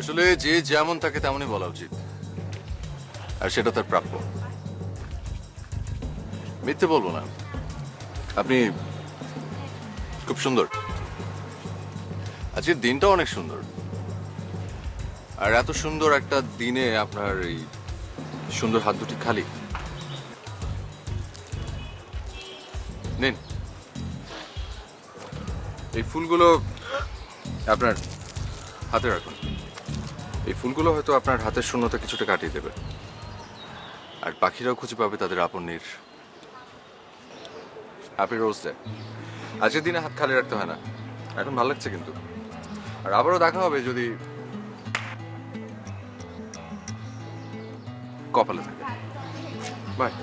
আসলে যে যেমন থাকে তেমনই বলা উচিত, আর সেটা তার প্রাপ্য। মিথ্যে বলবো না, আপনি খুব সুন্দর। আজকের দিনটা অনেক সুন্দর, আর এত সুন্দর একটা দিনে আপনার এই সুন্দর হাত দুটি খালি। নিন, এই ফুলগুলো আপনার হাতে রাখুন। এই ফুলগুলো হয়তো আপনার হাতের শূন্যতা কিছুটা কাটিয়ে দেবে, আর পাখিরাও খুঁজে পাবে তাদের আপন নীড়। Happy rose day. আজকের দিনে হাত খালি রাখতে হয় না, এখন ভালো লাগছে কিন্তু। আর আবারও দেখা হবে যদি কপালে থাকে। বাই।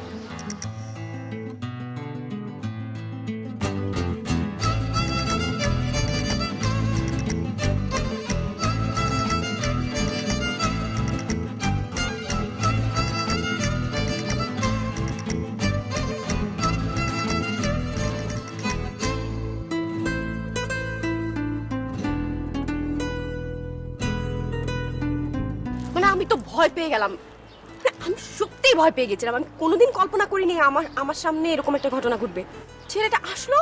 মানে আমি তো ভয় পেয়ে গেলাম, মানে আমি সত্যিই ভয় পেয়ে গেছিলাম। আমি কোনোদিন কল্পনা করিনি আমার আমার সামনে এরকম একটা ঘটনা ঘটবে। ছেলেটা আসলো,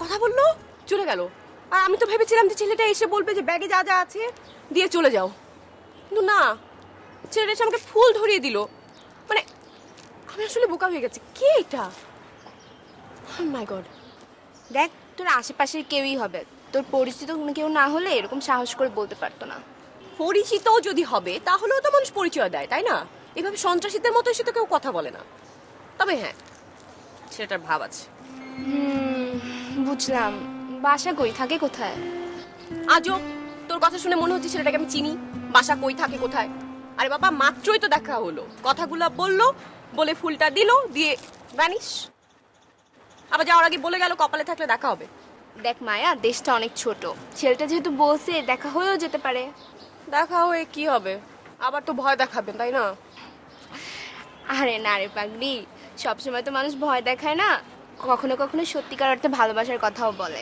কথা বললো, চলে গেল। আর আমি তো ভেবেছিলাম যে ছেলেটা এসে বলবে যে ব্যাগে যা যা আছে দিয়ে চলে যাও, কিন্তু না, ছেলেটা এসে আমাকে ফুল ধরিয়ে দিল। মানে আমি আসলে বোকা হয়ে গেছি। কে এটা? মাই গড। দেখ, তোর আশেপাশের কেউই হবে, তোর পরিচিত কেউ না হলে এরকম সাহস করে বলতে পারতো না। পরিচিত যদি হবে তাহলেও তো মানুষ পরিচয় দেয়, তাই না? এভাবে সন্ত্রাসীদের মতো এসে তো কেউ কথা বলে না। তবে হ্যাঁ, ছেলেটার ভাব আছে। বুঝলাম। বাসা কই, থাকে কোথায়? আজও তোর কথা শুনে মনে হচ্ছে ছেলেটাকে আমি চিনি। বাসা কই, থাকে কোথায়? আরে বাবা, মাত্রই তো দেখা হলো, কথাগুলো বললো, বলে ফুলটা দিল, দিয়ে ভ্যানিশ। আবার যাওয়ার আগে বলে গেল কপালে থাকলে দেখা হবে। দেখ মায়া, দেশটা অনেক ছোট, ছেলেটা যেহেতু বলছে দেখা হয়েও যেতে পারে। দেখা হয়ে কি হবে? আবার তো ভয় দেখাবেন, তাই না? আরে না রে পাগলি, সবসময় তো মানুষ ভয় দেখায় না, কখনো কখনো সত্যিকার অর্থে ভালোবাসার কথাও বলে।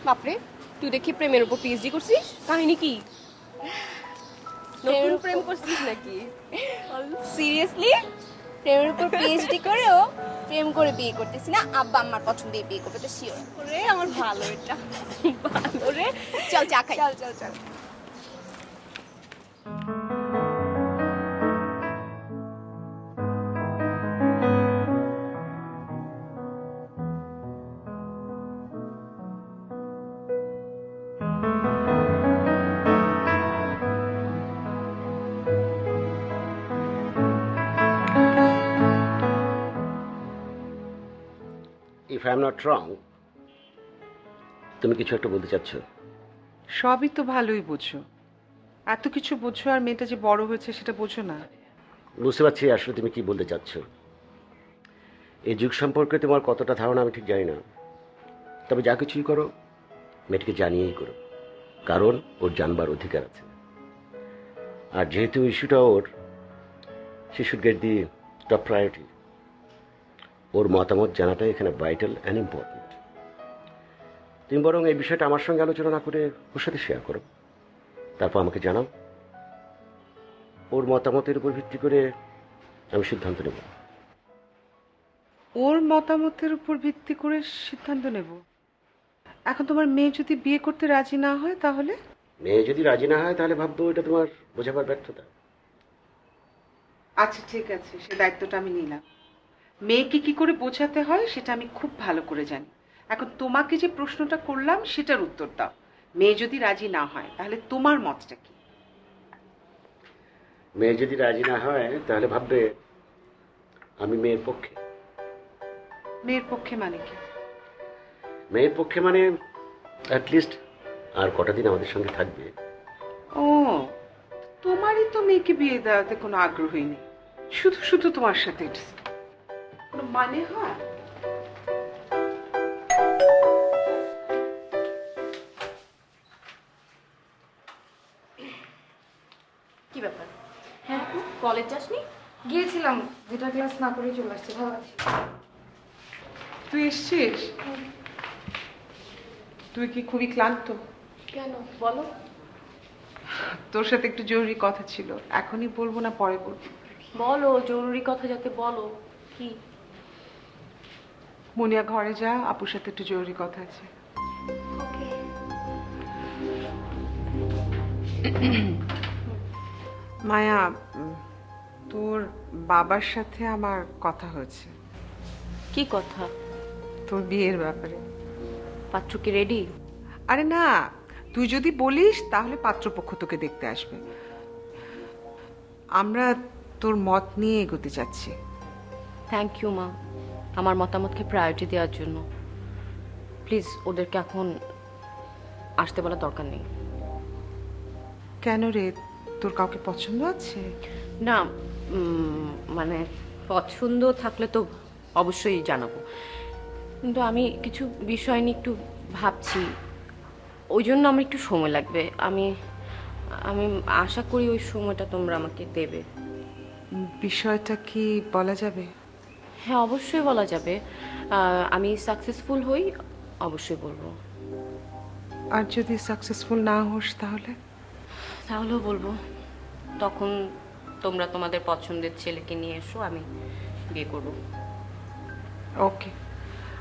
বাপরে, তুই দেখি প্রেমের উপর পিএইচডি করছিস? কাহিনী কি? নতুন প্রেম করছিস নাকি? সিরিয়াসলি? প্রেমের উপর পিএইচডি করেও প্রেম করে বিয়ে করতেছি না, আব্বা আম্মার পছন্দে বিয়ে করবে, তো শিওর। ওরে আমার ভালো, এটা ভালো রে। চল চা খাই। চল চল চল। If I am not wrong, তুমি কিছু একটা বলতে চাচ্ছ? সবই তো ভালোই বোঝো, এত কিছু বোঝো, আর মেয়েটা যে বড় হয়েছে সেটা বোঝো না। বুঝতে পারছি আসলে তুমি কি বলতে চাচ্ছ। এই যুগ সম্পর্কে তোমার কতটা ধারণা আমি ঠিক জানি না, তবে যা কিছুই করো মেয়েটিকে জানিয়েই করো, কারণ ওর জানবার অধিকার আছে। আর যেহেতু ইস্যুটা ওর, she should get the top priority. ওর মতামত জানাটাই এখানে ভাইটাল অ্যান্ড ইম্পর্টেন্ট। তুমি বরং এই বিষয়টা আমার সঙ্গে আলোচনা না করে ওর সাথে শেয়ার করো, তারপর আমাকে জানাও। ওর মতামতের উপর ভিত্তি করে আমি সিদ্ধান্ত নেব। ওর মতামতের উপর ভিত্তি করে সিদ্ধান্ত নেব? এখন তোমার মেয়ে যদি বিয়ে করতে রাজি না হয় তাহলে? মেয়ে যদি রাজি না হয় তাহলে ভাববো এটা তোমার বোঝাবার ব্যর্থতা। আচ্ছা ঠিক আছে, সে দায়িত্বটা আমি নিলাম। মেয়েকে কি করে বোঝাতে হয় সেটা আমি খুব ভালো করে জানি। এখন তোমাকে যে প্রশ্নটা করলাম সেটার উত্তর দাও। মেয়ে যদি রাজি না হয় তাহলে তোমার মতটা কি? মেয়ে যদি রাজি না হয় তাহলে ভাববে আমি মেয়ের পক্ষে। মেয়ের পক্ষে মানে কি? মেয়ের পক্ষে মানে অ্যাটলিস্ট আর কটা দিন আমাদের সঙ্গে থাকবে। ও, তোমারই তো মেয়েকে বিয়ে দেওয়াতে কোনো আগ্রহই নেই, শুধু শুধু তোমার সাথে কোনো মানে হয়? কি ব্যাপার? হ্যাঁ, কলেজ যাসনি? গিয়েছিলাম, যেটা ক্লাস না করে চলে আসছি। ভালো আছি। তুই এসছিস? তুই কি খুবই ক্লান্ত? কেন বলো। তোর সাথে একটু জরুরি কথা ছিল, এখনই বলবো না পরে বলবো? বলো, জরুরি কথা যাতে বলো। কি? মুনিয়া ঘরে যা, আপুর সাথে একটু জরুরি কথা আছে। মায়া, তোর বাবার সাথে আমার কথা হয়েছে কি কথা? তোর বিয়ের ব্যাপারে। পাত্র কি রেডি? আরে না, তুই যদি বলিস তাহলে পাত্রপক্ষ তোকে দেখতে আসবে। আমরা তোর মত নিয়ে এগোতে চাচ্ছি। থ্যাংক ইউ মা, আমার মতামতকে প্রায়োরিটি দেওয়ার জন্য। প্লিজ ওদেরকে এখন আসতে বলার দরকার নেই। কেন রে, তোর কাউকে পছন্দ আছে? না, মানে পছন্দ থাকলে তো অবশ্যই জানাবো, কিন্তু আমি কিছু বিষয় নিয়ে একটু ভাবছি, ওই জন্য আমার একটু সময় লাগবে। আমি আমি আশা করি ওই সময়টা তোমরা আমাকে দেবে। বিষয়টা কি বলা যাবে? হ্যাঁ, অবশ্যই বলা যাবে। আমি সাকসেসফুল হই, অবশ্যই বলবো। আর যদি সাকসেসফুল না হোস তাহলে? তাহলেও বলবো। তখন তোমরা তোমাদের পছন্দের ছেলেকে নিয়ে এসো, আমি বিয়ে করবো। ওকে,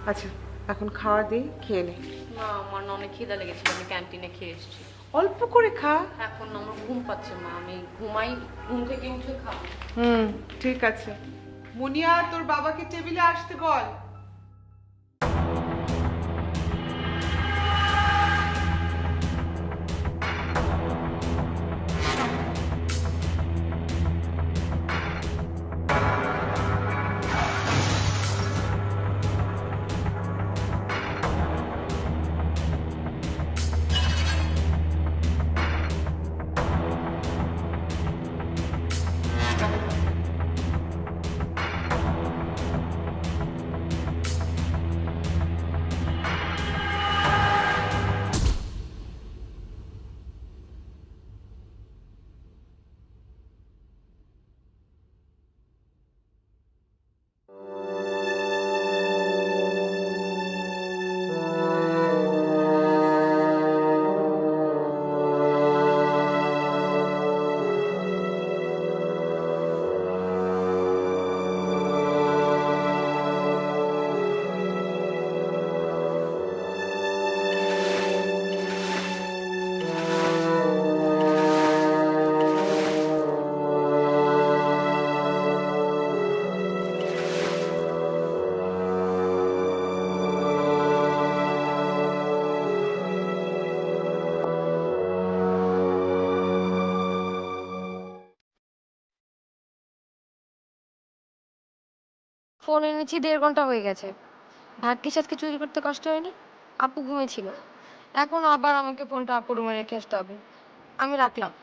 আচ্ছা এখন খাওয়া দিই, খেয়ে নে। না, আমার না অনেক খিদা লেগেছিল, আমি ক্যান্টিনে খেয়ে এসেছি। অল্প করে খা। এখন আমার ঘুম পাচ্ছে মা, আমি ঘুমাই, ঘুম থেকে উঠে খাবো। ঠিক আছে। মুনিয়া, তোর বাবাকে টেবিলে আসতে বল। ফোন এনেছি 1.5 ঘন্টা হয়ে গেছে। ভাগ্যিস আজকে চুরি করতে কষ্ট হয়নি। আপু ঘুমিয়েছিল। এখন আবার আমাকে ফোনটা আপুর রুমে রেখে আসতে হবে। আমি রাখলাম।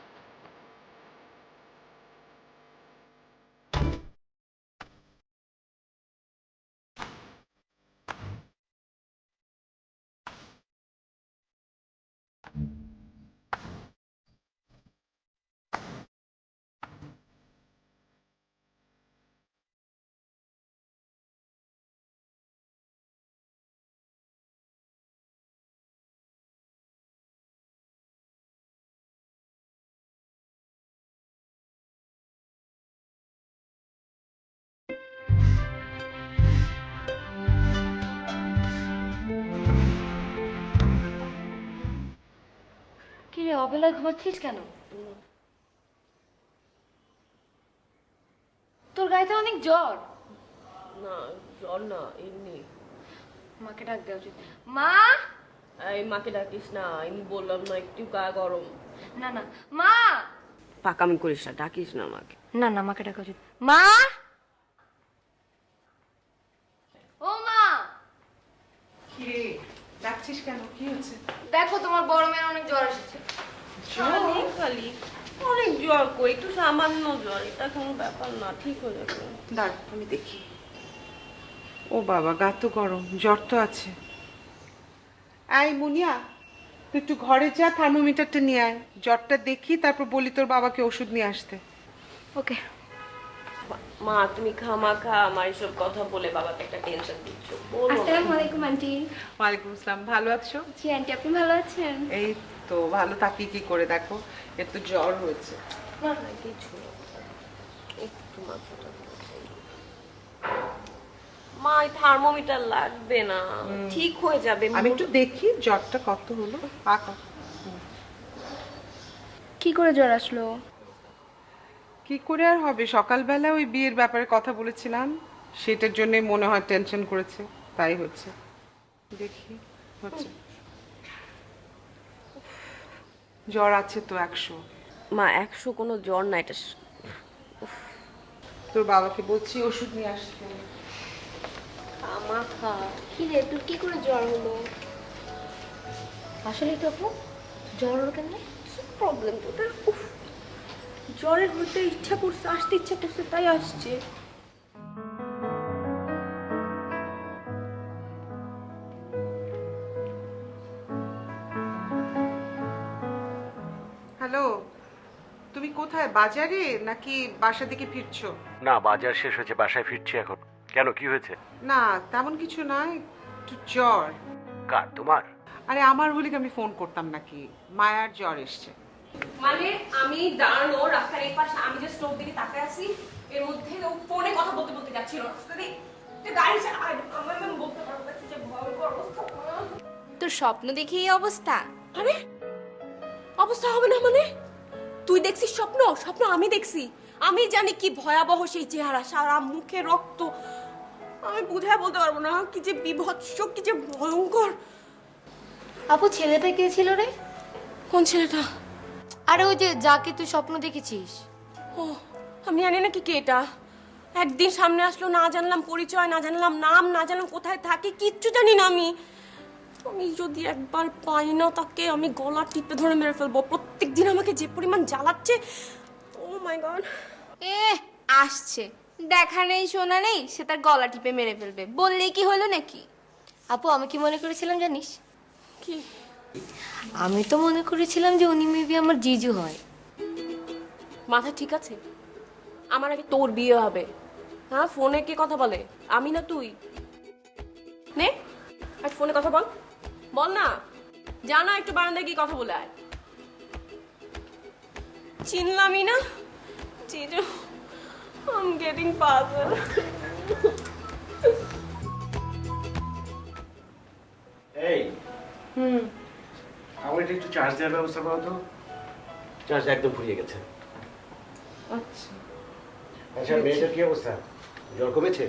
কি রে, অবেলায় ঘুমাচ্ছিস কেন? তোর গায়ে অনেক জ্বর। না, জ্বর না, এমনি। মাকে ডাক দেওয়া উচিত। মা! এই মাকে ডাকিস না, আমি বললাম না একটু গা গরম। না না, মা! পাকামি করিস না, ডাকিস না আমাকে। না না, মাকে ডাকা উচিত। মা! ও মা! কি রে, ডাকছিস কেন? কি হচ্ছে? দেখো, তোমার বড় মেয়ের অনেক জ্বর এসেছে। খালি অনেক জ্বর কই, একটু সামান্য জ্বর, এটা কোনো ব্যাপার না, ঠিক হয়ে যাবে। দাঁড়া আমি দেখি। ও বাবা, গা তো গরম, জ্বর তো আছে। এই মুনিয়া, তুই একটু ঘরে যা, থার্মোমিটারটা নিয়ে আয়। জ্বরটা দেখি, তারপর বলি তোর বাবাকে ওষুধ নিয়ে আসতে। ওকে। মা, তুমি খামাখা আমার এসব কথা বলে বাবাকে একটা টেনশন দিচ্ছ। আসসালামু আলাইকুম আন্টি। ওয়ালাইকুম আসসালাম, ভালো আছো? জি আন্টি, আপনি ভালো আছেন? এই তো ভালো থাকি কি করে, দেখো এর তো জ্বর হয়েছে। না না কিছু না। একটু মাথাটা ঘুরছে। মা থার্মোমিটার লাগবে না, ঠিক হয়ে যাবে। আমি একটু দেখি জ্বরটা কত হলো। কি করে জ্বর আসলো? কি করে আর হবে, সকালবেলা ওই বিয়ের ব্যাপারে কথা বলেছিলাম, সেটার জন্য মনে হয় টেনশন করেছে, তাই হচ্ছে। দেখি হচ্ছে জ্বর আছে তো 100। মা 100 কোনো জ্বর না এটা। তোর বাবাকে বলছি ওষুধ নিয়ে আসতে। মাথা কি রে, তোর কি করে জ্বর হলো? আসলে তো আপু জ্বর হলো কেন? কি প্রবলেম তোদের? জ্বরের হতে ইচ্ছা করছে, আসতে ইচ্ছা করছে, তাই আসছে। হ্যালো, তুমি কোথায়, বাজারে নাকি বাসা থেকে ফিরছো? না, বাজার শেষ হয়েছে, বাসায় ফিরছি এখন। কেন, কি হয়েছে? না তেমন কিছু না, একটু জ্বর। কার, তোমার? আরে আমার হলে কি আমি ফোন করতাম নাকি? মায়ার জ্বর এসছে। মানে আমি দাঁড়ানো রাস্তার এই পাশে, আমি যে স্টোভ দিকে তাকায় আছি, এর মধ্যে ও ফোনে কথা বলতে বলতে যাচ্ছিল রাস্তা দিয়ে। গাড়ি আমি বলতে পারবো না যে ভয়ঙ্কর অবস্থা। তোর স্বপ্ন দেখে এই অবস্থা? আরে অবস্থা হবে না মানে? তুই দেখছিস স্বপ্ন? স্বপ্ন আমি দেখছি। আমি জানি কি ভয়াবহ সেই চেহারা, সারা মুখে রক্ত। আমি বুঝায় বলতে পারবো না কি যে বিভৎস, কি যে ভয়ঙ্কর। আপু ছেলেটা কে ছিল রে? কোন ছেলেটা? আরে ওই যে যাকে তুই স্বপ্ন দেখেছিস। ও আমি জানি না কি কে এটা। একদিন সামনে আসলো, না জানলাম পরিচয়, না জানলাম নাম, না জানলাম কোথায় থাকে, কিচ্ছু জানি না আমি। আমি যদি একবার পাই না তাকে, আমি গলা টিপে ধরে মেরে ফেলবো। প্রত্যেকদিন আমাকে যে পরিমাণ জ্বালাচ্ছে, ও মাই গড। আসছে, দেখা নেই শোনা নেই, সে তার গলা টিপে মেরে ফেলবে বললেই কি হলো নাকি? আপু আমি কি মনে করেছিলাম জানিস? কি? আমি তো মনে করেছিলাম যে উনি মেবি আমার জিজু হয়। মাথা ঠিক আছে? আমার আগে তোর বিয়ে হবে। হ্যাঁ, ফোনে কে কথা বলে? আমি না তুই? নে আর ফোনে কথা বল, বল না। জানা একটু বারান্দায় গিয়ে কথা বলে আয়। চিনলামই না জিজু। I'm getting puzzled. এই আমার এটা একটু চার্জ দেওয়ার ব্যবস্থা করো তো। চার্জ একদম ফুরিয়ে গেছে। আচ্ছা, আচ্ছা, মেয়েটার কি অবস্থা? জ্বর কমেছে?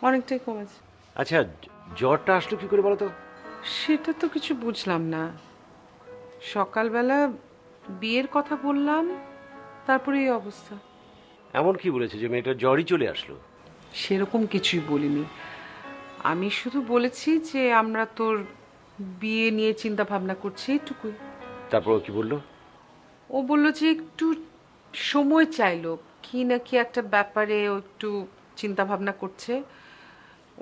অনেকটাই কমেছে। আচ্ছা, জ্বরটা আসলো কি করে বলো তো? সেটা তো কিছু বুঝলাম না। সকালবেলা বিয়ের কথা বললাম, তারপরে এই অবস্থা। এমন কি বলেছে যে মেয়েটার জ্বরই চলে আসলো? সেরকম কিছুই বলিনি, আমি শুধু বলেছি যে আমরা তোর বিয়ে নিয়ে চিন্তা ভাবনা করছি, এটুকুই। তারপর ও কি বললো? ও বলল যে একটু সময় চাইলো, কি না কি একটা ব্যাপারে ও একটু চিন্তা ভাবনা করছে।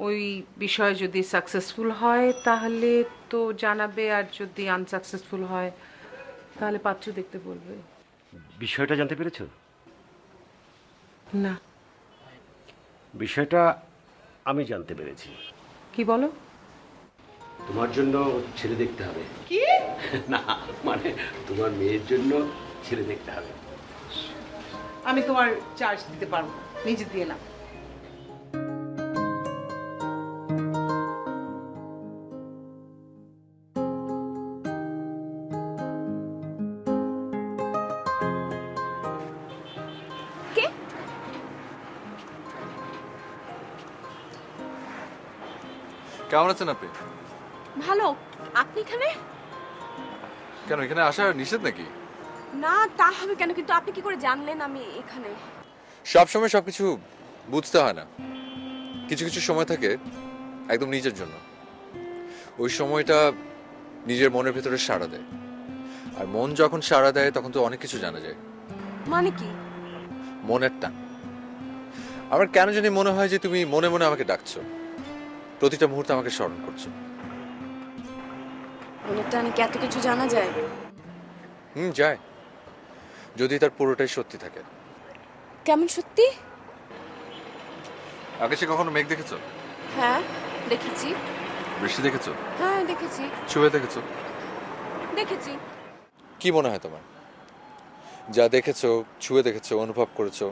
ওই বিষয়ে যদি সাকসেসফুল হয় তাহলে তো জানাবে, আর যদি আনসাকসেসফুল হয় তাহলে পাত্র দেখতে বলবে। বিষয়টা জানতে পেরেছো? না। বিষয়টা আমি জানতে পেরেছি। কি বলো? তোমার জন্য ছেলে দেখতে হবে। কি? না মানে তোমার মেয়ের জন্য ছেলে দেখতে হবে। আমি তোমার চার্জ দিতে পারবো, নিজে দিয়ে না। কে? কেমন আছেন আপনি? ভালো। আপনি এখানে? কেন, এখানে আসা নিষেধ নাকি? না তা হবে কেন, কিন্তু আপনি কি করে জানলেন আমি এখানে? সবসময় সবকিছু বুঝতে হয় না, কিছু কিছু সময় থাকে একদম নিজের জন্য। ওই সময়টা নিজের মনের ভেতরে সাড়া দেয়, আর মন যখন সাড়া দেয় তখন তো অনেক কিছু জানা যায়। মানে কি? মনের টান। আমার কেন জানি মনে হয় যে তুমি মনে মনে আমাকে ডাকছো, প্রতিটা মুহূর্তে আমাকে স্মরণ করছো। মনের টানে কি এত কিছু জানা যায়? যায়, যদি তার পুরোটাই সত্যি থাকে। কেমন সত্যি? আকাশে কখনো মেঘ দেখেছো? হ্যাঁ দেখেছি। বৃষ্টি দেখেছো? হ্যাঁ দেখেছি। ছুঁয়ে দেখেছো? দেখেছি। কি মনে হয় তোমার যা দেখেছো, ছুঁয়ে দেখেছো, অনুভব করেছো,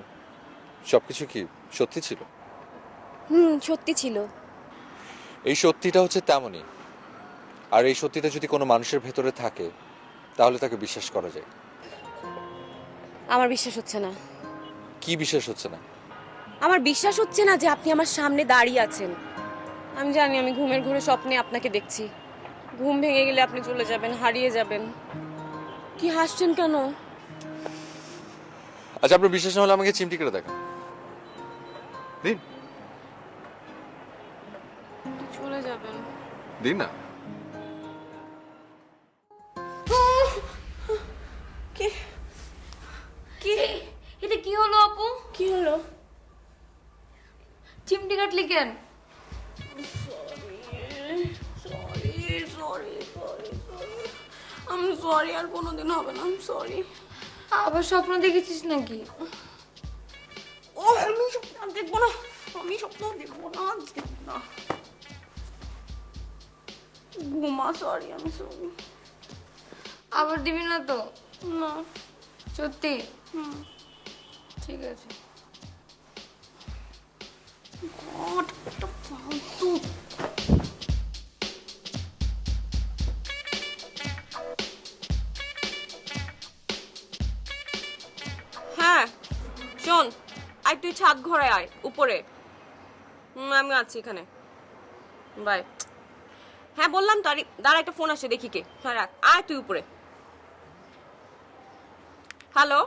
সবকিছু কি সত্যি ছিল? সত্যি ছিল। এই সত্যিটা হচ্ছে তেমনই, আর এই সত্যিটা যদি কোনো মানুষের ভেতরে থাকে তাহলে তাকে বিশ্বাস করা যায়। আমার বিশ্বাস হচ্ছে না। কি বিশ্বাস হচ্ছে না? আমার বিশ্বাস হচ্ছে না যে আপনি আমার সামনে দাঁড়িয়ে আছেন। আমি জানি আমি ঘুমের ঘোরে স্বপ্নে আপনাকে দেখছি। ঘুম ভেঙে গেলে আপনি চলে যাবেন, হারিয়ে যাবেন। কি হাসছেন কেন? আচ্ছা, আপনার বিশ্বাস না হলে আমাকে চিমটি করে দেখান দিন। চলে যাবেন। দিন না। কি কি এটা কি হলো আপু? কি হলো? চিমটি কাটলি কেন? আমি সরি, আর কোনোদিন হবে না। আমি সরি। আবার স্বপ্ন দেখেছিস নাকি? ও আমি স্বপ্ন দেখবো না। আমি স্বপ্ন দেখবো না, দেখবো না। ঘুমা, সরি, আমি সরি। আবার দিবি না তো? না। সত্যি? ঠিক আছে। God, একটা ফালতু। হ্যাঁ শোন, আয় তুই ছাদ ঘরে আয় উপরে। আমি আছি এখানে। বাই। হ্যাঁ বললাম তো, দাঁড়া একটা ফোন আসে, দেখি কে। হ্যাঁ রাখ, আয় তুই উপরে। হ্যালো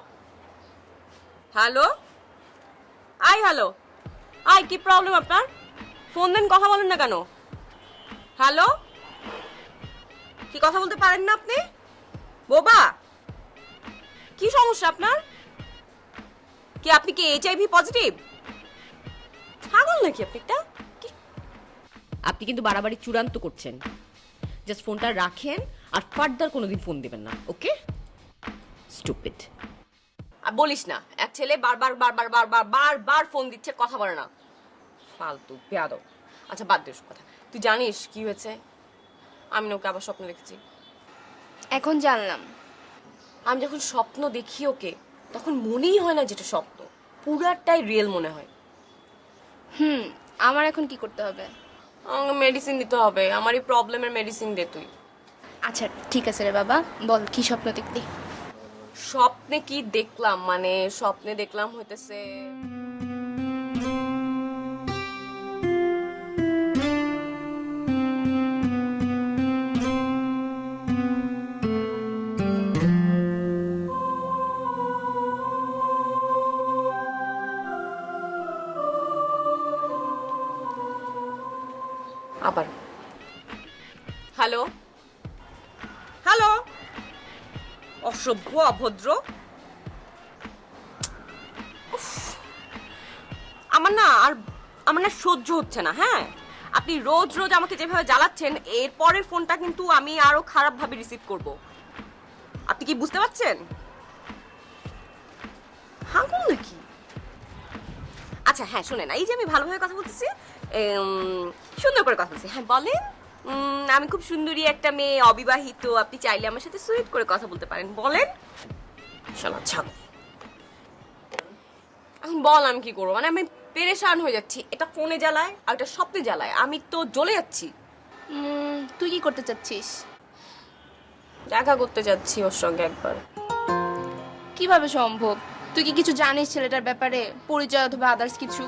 হ্যালো, আয় হ্যালো, আয় কি প্রবলেম আপনার? ফোন দেন, কথা বলেন না কেন? হ্যালো, কি কথা বলতে পারেন না আপনি? বোবা, কি সমস্যা আপনার? কি আপনি কি HIV পজিটিভ? ছাগল নাকি আপনি একটা? আপনি কিন্তু বাড়াবাড়ি চূড়ান্ত করছেন। জাস্ট ফোনটা রাখেন আর ফার্দার কোনোদিন ফোন দিবেন না, ওকে? স্টুপিড। আর বলিস না, এক ছেলে বারবার বারবার বারবার বারবার ফোন দিচ্ছে, কথা বলে না। ফালতু বেয়াদব। আচ্ছা বাদ দে ওসব কথা। তুই জানিস কি হয়েছে? আমি না ওকে আবার স্বপ্ন দেখেছি। এখন জানলাম। আমি যখন স্বপ্ন দেখি ওকে, তখন মনেই হয় না যেটা স্বপ্ন, পুরাটাই রিয়েল মনে হয়। আমার এখন কি করতে হবে? আমাকে মেডিসিন দিতে হবে। আমার এই প্রবলেমের মেডিসিন দে তুই। আচ্ছা ঠিক আছে রে বাবা, বল কি স্বপ্ন দেখলি? স্বপ্নে কি দেখলাম মানে, স্বপ্নে দেখলাম হইতেছে আবার হ্যালো হ্যালো, অসভ্য অভদ্র। উফ, আমার না সহ্য হচ্ছে না। হ্যাঁ, আপনি রোজ রোজ আমাকে যেভাবে জ্বালাচ্ছেন, এরপরের ফোনটা কিন্তু আমি আরো খারাপ ভাবে রিসিভ করব। আপনি কি বুঝতে পারছেন? হাগুন নাকি? আচ্ছা হ্যাঁ শুনেন, এই যে আমি ভালোভাবে কথা বলতেছি, সুন্দর করে কথা বলছি। হ্যাঁ বলেন। আমি খুব সুন্দরী একটা মেয়ে, অবিবাহিত। আপনি চাইলে আমার সাথে সুইট করে কথা বলতে পারেন। বলেন। শালা ছাগল। এখন বল আমি কি করবো? মানে আমি পেরেশান হয়ে যাচ্ছি। এটা ফোনে জ্বালায় আর এটা স্বপ্নে জ্বালায়, আমি তো জ্বলে যাচ্ছি। তুই কি করতে চাচ্ছিস? দেখা করতে যাচ্ছি ওর সঙ্গে একবার। কিভাবে সম্ভব? তুই কি কিছু জানিস ছেলেটার ব্যাপারে, পরিচয় অথবা আদার্স কিছু?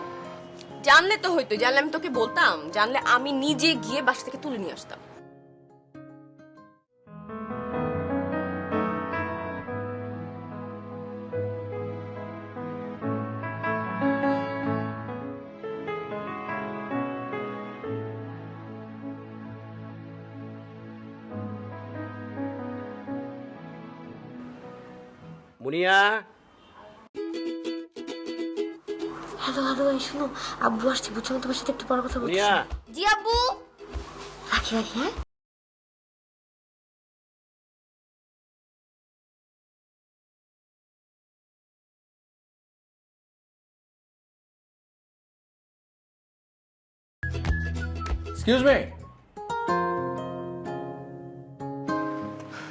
জানলে তো হইতো, জানলে আমি তোকে বলতাম। জানলে আমি নিজে গিয়ে বাসা থেকে তুলে নিয়ে আসতাম। মুনিয়া, হ্যালো হ্যালো, এই শোনো, আব্বু আসছে, বুঝছো? আমি তোমার সাথে একটু পর কথা বলছি। মুনিয়া, জি আব্বু। রাখি রাখি, হ্যাঁ। এক্সকিউজ মি,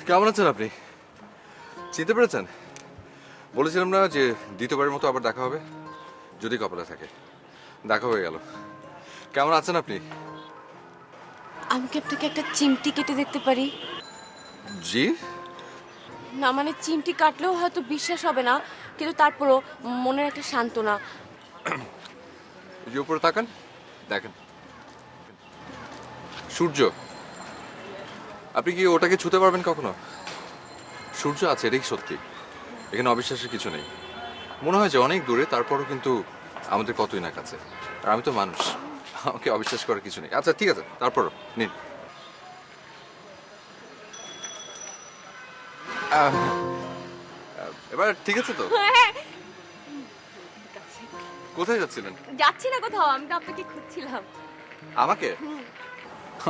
কেমন আছেন আপনি? চিনতে পেরেছেন? বলেছিলাম না যে দ্বিতীয়বারের মতো আবার দেখা হবে, যদি কপালে থাকে। দেখা হয়ে গেল। কেমন আছেন আপনি? আমি কি আপনাকে একটা চিমটি কেটে দেখতে পারি? জি। না মানে চিমটি কাটলেও হয়তো বিশ্বাস হবে না, কিন্তু তারপরও মনের একটা সান্ত্বনা। এই যে উপরে তাকান, দেখেন সূর্য। আপনি কি ওটাকে ছুতে পারবেন কখনো? সূর্য আছে, এটাই সত্যি। এখানে অবিশ্বাসের কিছু নেই। মনে হয় যে অনেক দূরে, তারপরও কিন্তু আমাদের কতই না কাছে। আর আমি তো মানুষ, আমাকে অবিশ্বাস করার কিছু নেই। আচ্ছা ঠিক আছে, তারপরও নিন। এবার ঠিক আছে তো? কোথায় যাচ্ছিলেন? যাচ্ছি না কোথাও, আমি তো আপনাকে খুঁজছিলাম। আমাকে?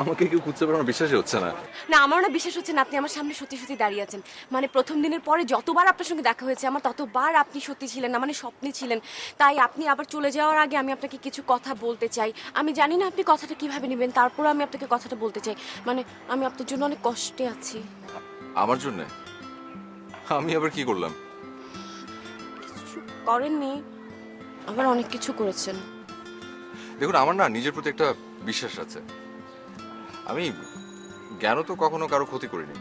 আমাকে কেউ খুঁজতে পারে? আমার বিশ্বাসই হচ্ছে না। না, আমারও না বিশ্বাস হচ্ছে না আপনি আমার সামনে সত্যি সত্যি দাঁড়িয়ে আছেন। মানে প্রথম দিনের পরে যতবার আপনার সঙ্গে দেখা হয়েছে আমার ততবার আপনি সত্যি ছিলেন না, মানে স্বপ্নে ছিলেন। তাই আপনি আবার চলে যাওয়ার আগে আমি আপনাকে কিছু কথা বলতে চাই। আমি জানি না আপনি কথাটা কিভাবে নেবেন, তারপরও আমি আপনাকে কথাটা বলতে চাই। মানে আমি আপনার জন্য অনেক কষ্টে আছি। আমার জন্য? আমি আবার কি করলাম? কিছু করেননি, আবার অনেক কিছু করেছেন। দেখুন, আমার না নিজের প্রতি একটা বিশ্বাস আছে। আমি জ্ঞানও তো কখনো কারো ক্ষতি করিনি,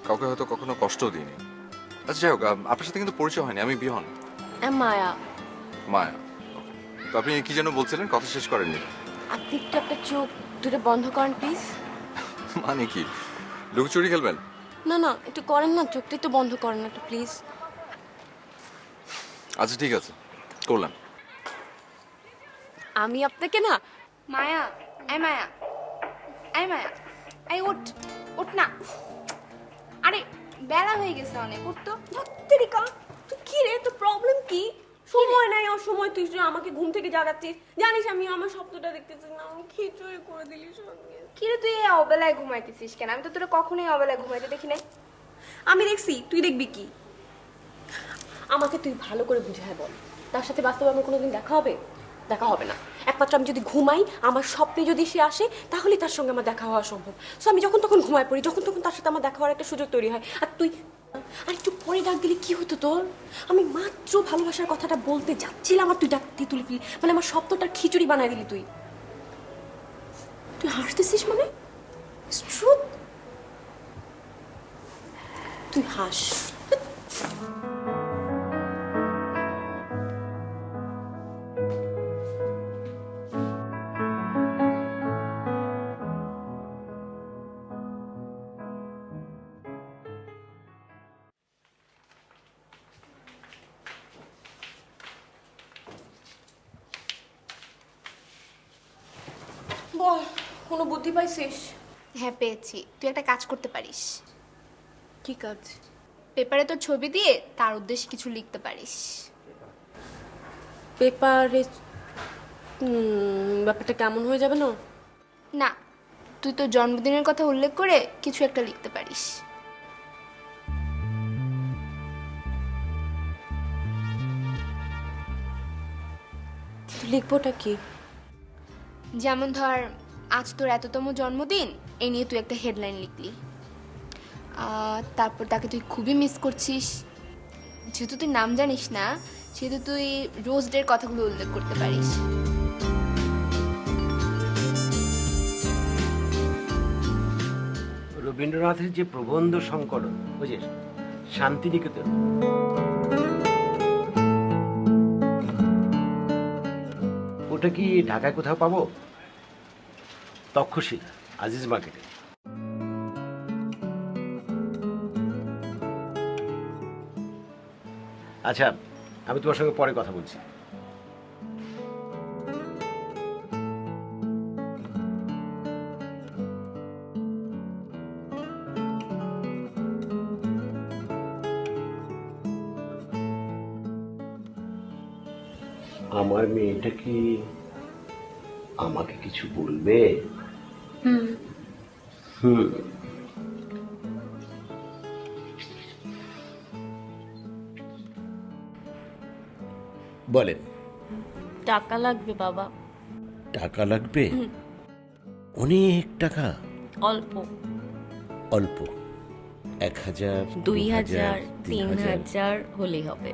কাউকে হয়তো কখনো কষ্টও দিইনি। আচ্ছা যাই হোক, আপনার সাথে কিন্তু পরিচয় হয়নি। আমি বিহন। মায়া। মায়া। তো আপনি কি যেন বলছিলেন, কথা শেষ করেননি? আপনি একটু আপনার চোখ দুটো বন্ধ করেন প্লিজ। মানে কি, লুকোচুরি খেলবেন? না না, একটু করেন না, চোখটা একটু বন্ধ করেন একটু প্লিজ। আচ্ছা ঠিক আছে, করলাম। আমি আপনাকে না। মায়া, এই মায়া, এই মায়া, এই ওঠ, ওঠ না। আরে বেলা হয়ে গেছে অনেক, উঠ তো। ধত্তেরিকা, তুই কি রে, তোর প্রবলেম কি? সময় নাই, অসময় তুই যে আমাকে ঘুম থেকে জাগাচ্ছিস। জানিস আমি আমার স্বপ্নটা দেখতেছি না, আমি খিচুড়ি করে দিলি সঙ্গে। কি রে তুই এই অবেলায় ঘুমাইতেছিস কেন? আমি তো তোরা কখনোই অবেলায় ঘুমাইতে দেখি নাই। আমি দেখছি, তুই দেখবি কি? আমাকে তুই ভালো করে বুঝায় বল, তার সাথে বাস্তবে আমার কোনোদিন দেখা হবে? দেখা হবে না। একমাত্র আমি যদি ঘুমাই, আমার স্বপ্নে যদি সে আসে, তাহলে তার সঙ্গে আমার দেখা হওয়া সম্ভব। সো আমি যখন তখন ঘুমায় পড়ি, যখন তখন তার সাথে আমার দেখা হওয়ার একটা সুযোগ তৈরি হয়। আর তুই আর একটু পরে ডাক দিলে কি হতো তোর? আমি মাত্র ভালোবাসার কথাটা বলতে যাচ্ছিলাম আর তুই ডাক দিয়ে তুলে ফেলি, মানে আমার শব্দটার খিচুড়ি বানায় দিলি তুই। তুই হাসতেছিস মানে? ট্রুথ, তুই হাস। বল, কোনো বুদ্ধি পাইছিস? হ্যাঁ পেয়েছি, তুই একটা কাজ করতে পারিস। কি কাজ? পেপারে তোর ছবি দিয়ে তার উদ্দেশ্যে কিছু লিখতে পারিস। পেপারে? ব্যাপারটা কেমন হয়ে যাবে না? না, তুই তোর জন্মদিনের কথা উল্লেখ করে কিছু একটা লিখতে পারিস। লিখবোটা কি? যেমন ধর, আজ তোর এততম জন্মদিন, এই নিয়ে তুই একটা হেডলাইন লিখলি। তারপর তাকে তুই খুবই মিস করছিস। যেহেতু তুই নাম জানিস না, সেহেতু তুই রোজ ডের কথাগুলো উল্লেখ করতে পারিস। রবীন্দ্রনাথের যে প্রবন্ধ সংকলন, বুঝিস, শান্তিনিকেতন, ওটা কি ঢাকায় কোথাও পাবো? তক্ষশিলা, আজিজ মার্কেটে। আচ্ছা, আমি তোমার সঙ্গে পরে কথা বলছি। আমার মেয়েটা কি আমাকে কিছু বলবে? বলেন। টাকা লাগবে বাবা। টাকা লাগবে? অনেক টাকা? অল্প। অল্প? 1000, 2000, 3000। 3000 হলেই হবে।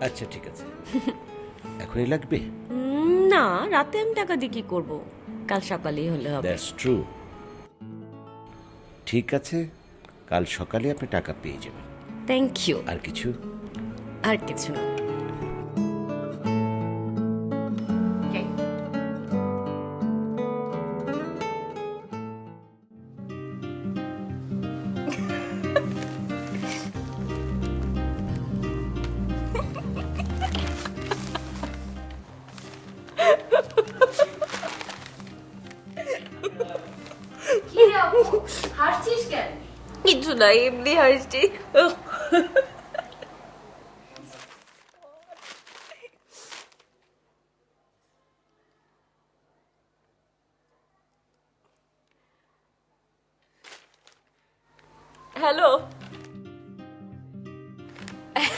আচ্ছা ঠিক আছে। এখনই লাগবে? না, রাতে আমি টাকা দিয়ে কি করবো, কাল সকালেই হলে হবে। That's true. ঠিক আছে, কাল সকালে আপনি টাকা পেয়ে যাবেন। Thank you. আর কিছু? আর কিছু না। কি রে আপু হাসছিস কেন? কিছু না, এমনি হাসছি। হ্যালো।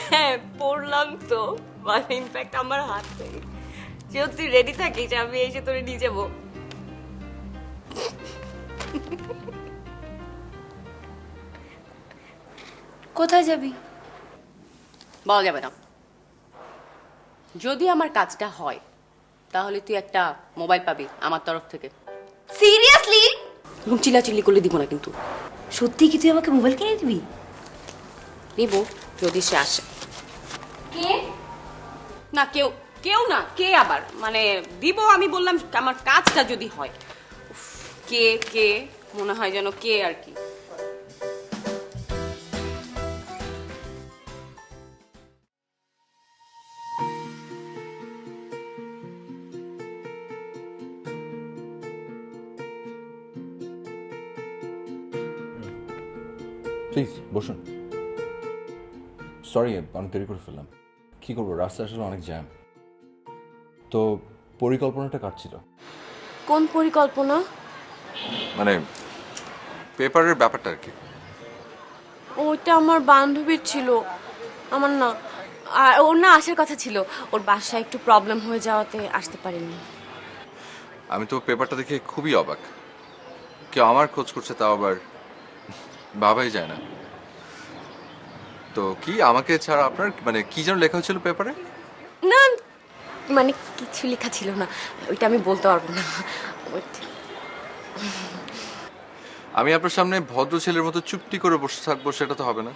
হ্যাঁ পড়লাম তো, মানে ইনফ্যাক্ট আমার হাতে। যেহেতু তুই রেডি থাকিস আমি এসে তোরে নিয়ে যাবো। কোথায় যাবি? বলা যাবে না। যদি আমার কাজটা হয় তাহলে তুই একটা মোবাইল পাবি আমার তরফ থেকে। সিরিয়াসলি? এরকম চিল্লাচিল্লি করলে দিব না কিন্তু। সত্যি কি তুই আমাকে মোবাইল কিনে দিবি? নিব যদি সে আসে। কে? না কেউ কেউ না, কে আবার, মানে দিব আমি বললাম আমার কাজটা যদি হয়। উফ, কে কে মনে হয় যেন কে আর কি। প্লিজ বসুন। সরি আমি দেরি করে ফেললাম। কি করবো, রাস্তা আসলে অনেক জ্যাম, তো পরিকল্পনাটা কাটছিল। কোন পরিকল্পনা? মানে পেপারের ব্যাপারটা আর কি। ওইটা আমার বান্ধবীর ছিল, আমার না। আর ওর না আসার কথা ছিল, ওর বাসায় একটু প্রবলেম হয়ে যাওয়াতে আসতে পারিনি। আমি তো পেপারটা দেখে খুবই অবাক, কেউ আমার খোঁজ করছে, তাও আবার ভাবাই যায় না। তো কি আমাকে ছাড়া আপনার মানে কি যেন লেখা হয়েছিল পেপারে? না মানে কিছু লেখা ছিল না, ওইটা আমি বলতে পারবো না। আমি আপনার সামনে ভদ্র ছেলের মতো চুপটি করে বসে থাকবো সেটা তো হবে না।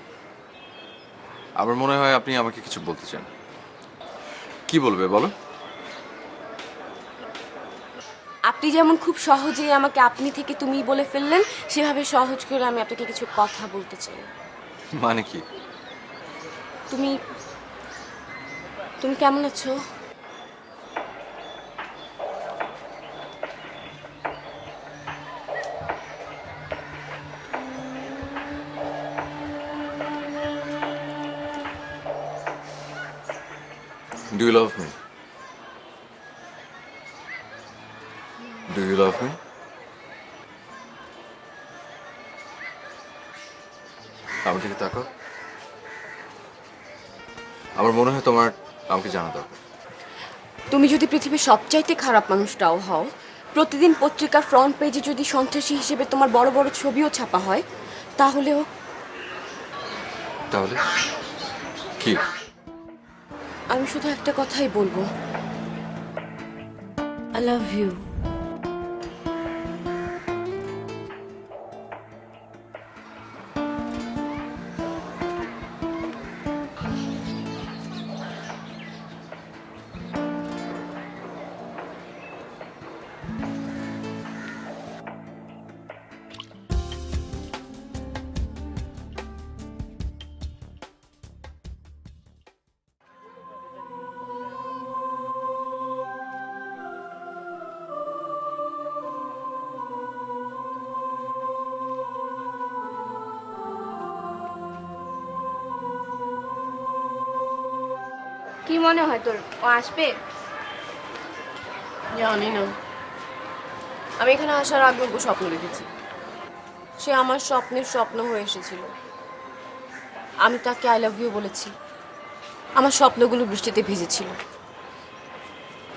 আমার মনে হয় আপনি আমাকে কিছু বলতে চান। কি বলবে বলো? আপনি যেমন খুব সহজেই আমাকে আপনি থেকে তুমি বলে ফেললেন, সেভাবে সহজ করে আমি আপনাকে কিছু কথা বলতে চাই। মানে কি? তুমি তুমি কেমন আছো? Do you love me? Do you love me? আমার দিকে তাকাও। আমার মনে হয় তোমার আমাকে জানা দরকার। তুমি যদি পৃথিবীর সবচাইতে খারাপ মানুষটাও হও, প্রতিদিন পত্রিকার ফ্রন্ট পেজে যদি সন্ত্রাসী হিসেবে তোমার বড় বড় ছবিও ছাপা হয়, তাহলেও তাহলে কি? আমি শুধু একটা কথাই বলবো, আই লাভ ইউ। কি মনে হয় তোর ও আসবে? জানি না, আমি এখানে আসার আগে ওকে স্বপ্ন দেখেছি। সে আমার স্বপ্নের স্বপ্ন হয়ে এসেছিল। আমি তাকে আই লাভ ইউ বলেছি, আমার স্বপ্নগুলো বৃষ্টিতে ভিজেছিল।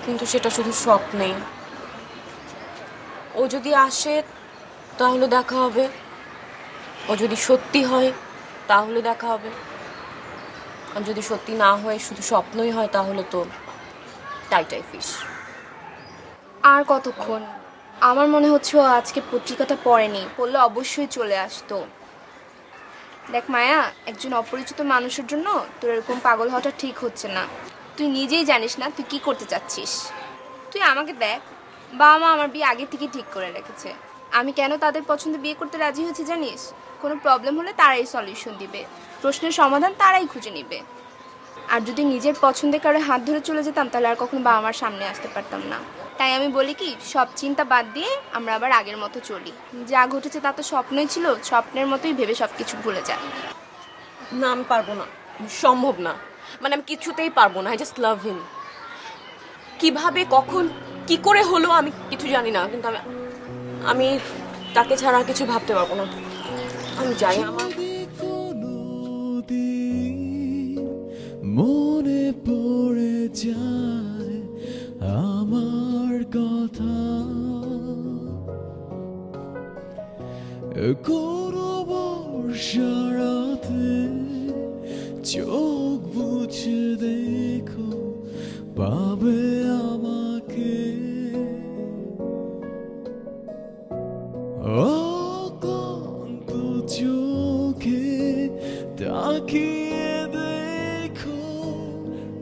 কিন্তু সেটা শুধু স্বপ্নেই। ও যদি আসে তাহলে দেখা হবে, ও যদি সত্যি হয় তাহলে দেখা হবে, আর যদি সত্যি না হয় শুধু স্বপ্নই হয় তাহলে তো টাইটাই ফিশ। আর কতক্ষণ? আমার মনে হচ্ছে ও আজকে পত্রিকাটা পড়েনি, পড়লে অবশ্যই চলে আসতো। দেখ মায়া, একজন অপরিচিত মানুষের জন্য তোর এরকম পাগল হওয়াটা ঠিক হচ্ছে না। তুই নিজেই জানিস না তুই কি করতে চাচ্ছিস। তুই আমাকে দেখ, বাবা মা আমার বিয়ে আগে থেকে ঠিক করে রেখেছে। আমি কেন তাদের পছন্দে বিয়ে করতে রাজি হয়েছি জানিস? কোনো প্রবলেম হলে তারাই সলিউশন দিবে, প্রশ্নের সমাধান তারাই খুঁজে নিবে। আর যদি নিজের পছন্দের কারো হাত ধরে চলে যেতাম তাহলে আর কখনো বাবা মার সামনে আসতে পারতাম না। তাই আমি বলি কি, সব চিন্তা বাদ দিয়ে আমরা আবার আগের মতো চলি। যা ঘটেছে তা তো স্বপ্নই ছিল, স্বপ্নের মতোই ভেবে সব কিছু ভুলে যা। না আমি পারবো না, সম্ভব না, মানে আমি কিছুতেই পারবো না। আই জাস্ট লাভ হিম। কিভাবে কখন কি করে হলো আমি কিছু জানি না, কিন্তু আমি তাকে ছাড়া আর কিছু ভাবতে পারবো না। আমি জানি আমার মনে পড়ে যায় আমার কথা, কোনো বর্ষা রাতে চোখ বুঝে দেখো পাবে আমাকে, অক্লান্ত চোখে তাকিয়ে দেখো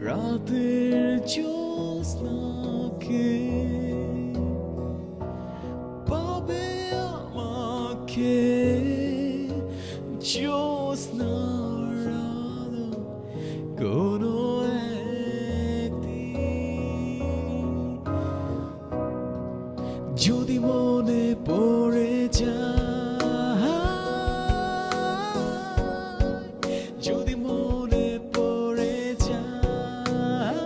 রাতের জ্যোৎস্নাকে, পাবে আমাকে জ্যোৎস্নার আলো কোনো একদিন। যদি মনে পড়ে যায়, যদি মনে পড়ে যায়,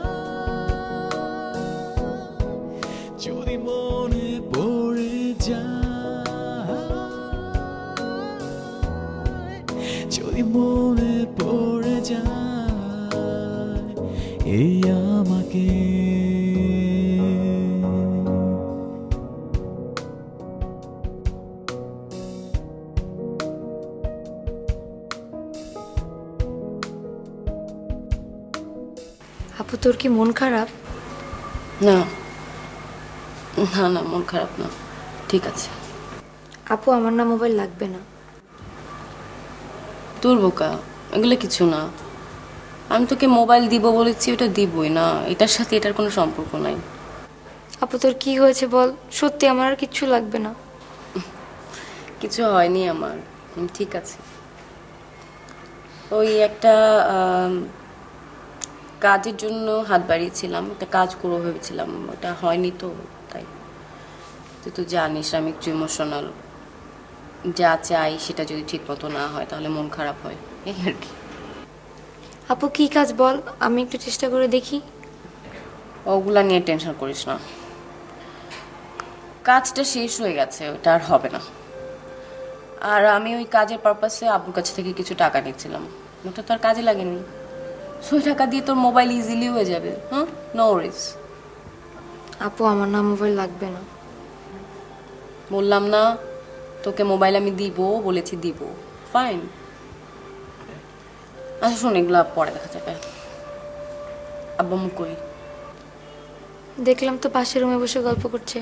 যদি মনে পড়ে যায়, যদি মনে পড়ে যায় এই আমাকে। আপু তোর কি মন খারাপ? না না না, মন খারাপ না, ঠিক আছে। আপু আমার না মোবাইল লাগবে না। তোর বোকা, এগুলো কিছু না। আমি তোকে মোবাইল দিব বলেছি, ওটা দিবই না, এটার সাথে এটার কোনো সম্পর্ক নাই। আপু তোর কি হয়েছে বল, সত্যি আমার আর কিচ্ছু লাগবে না। কিছু হয়নি আমার, আমি ঠিক আছে। ওই একটা কাজের জন্য হাত বাড়িয়েছিলাম, একটা কাজ করবো ভেবেছিলাম, ওটা হয়নি তো তাই। তুই তো জানিস আমি একটু ইমোশনাল, যা চাই সেটা যদি ঠিক মতো না হয় তাহলে মন খারাপ হয়, এই আর কি। আপু কি কাজ বল, আমি একটু চেষ্টা করে দেখি। ওগুলা নিয়ে টেনশন করিস না, কাজটা শেষ হয়ে গেছে, ওটা আর হবে না। আর আমি ওই কাজের পারপাসে আব্বুর কাছ থেকে কিছু টাকা নিয়েছিলাম, ওটা তো আর কাজে লাগেনি। ওই টাকা দিয়ে তোর মোবাইল ইজিলি হয়ে যাবে। হ্যাঁ, নো ওয়ারিজ। আপু আমার না মোবাইল লাগবে না। বললাম না তোকে মোবাইল আমি দিব, বলেছি দিব, ফাইন। আচ্ছা শোন, এগুলো পরে দেখা যাবে। আব্বা মুখ করি। দেখলাম তো পাশের রুমে বসে গল্প করছে।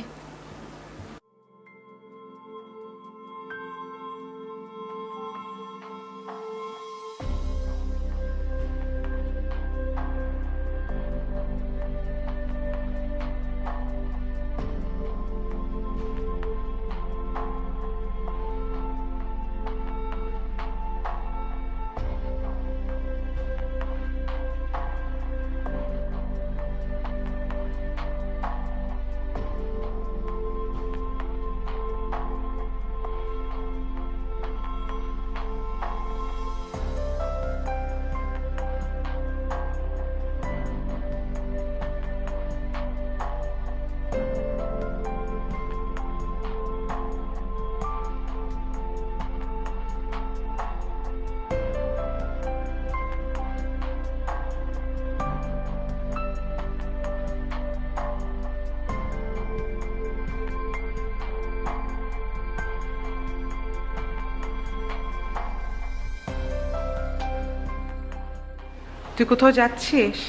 তুই কোথাও যাচ্ছিস?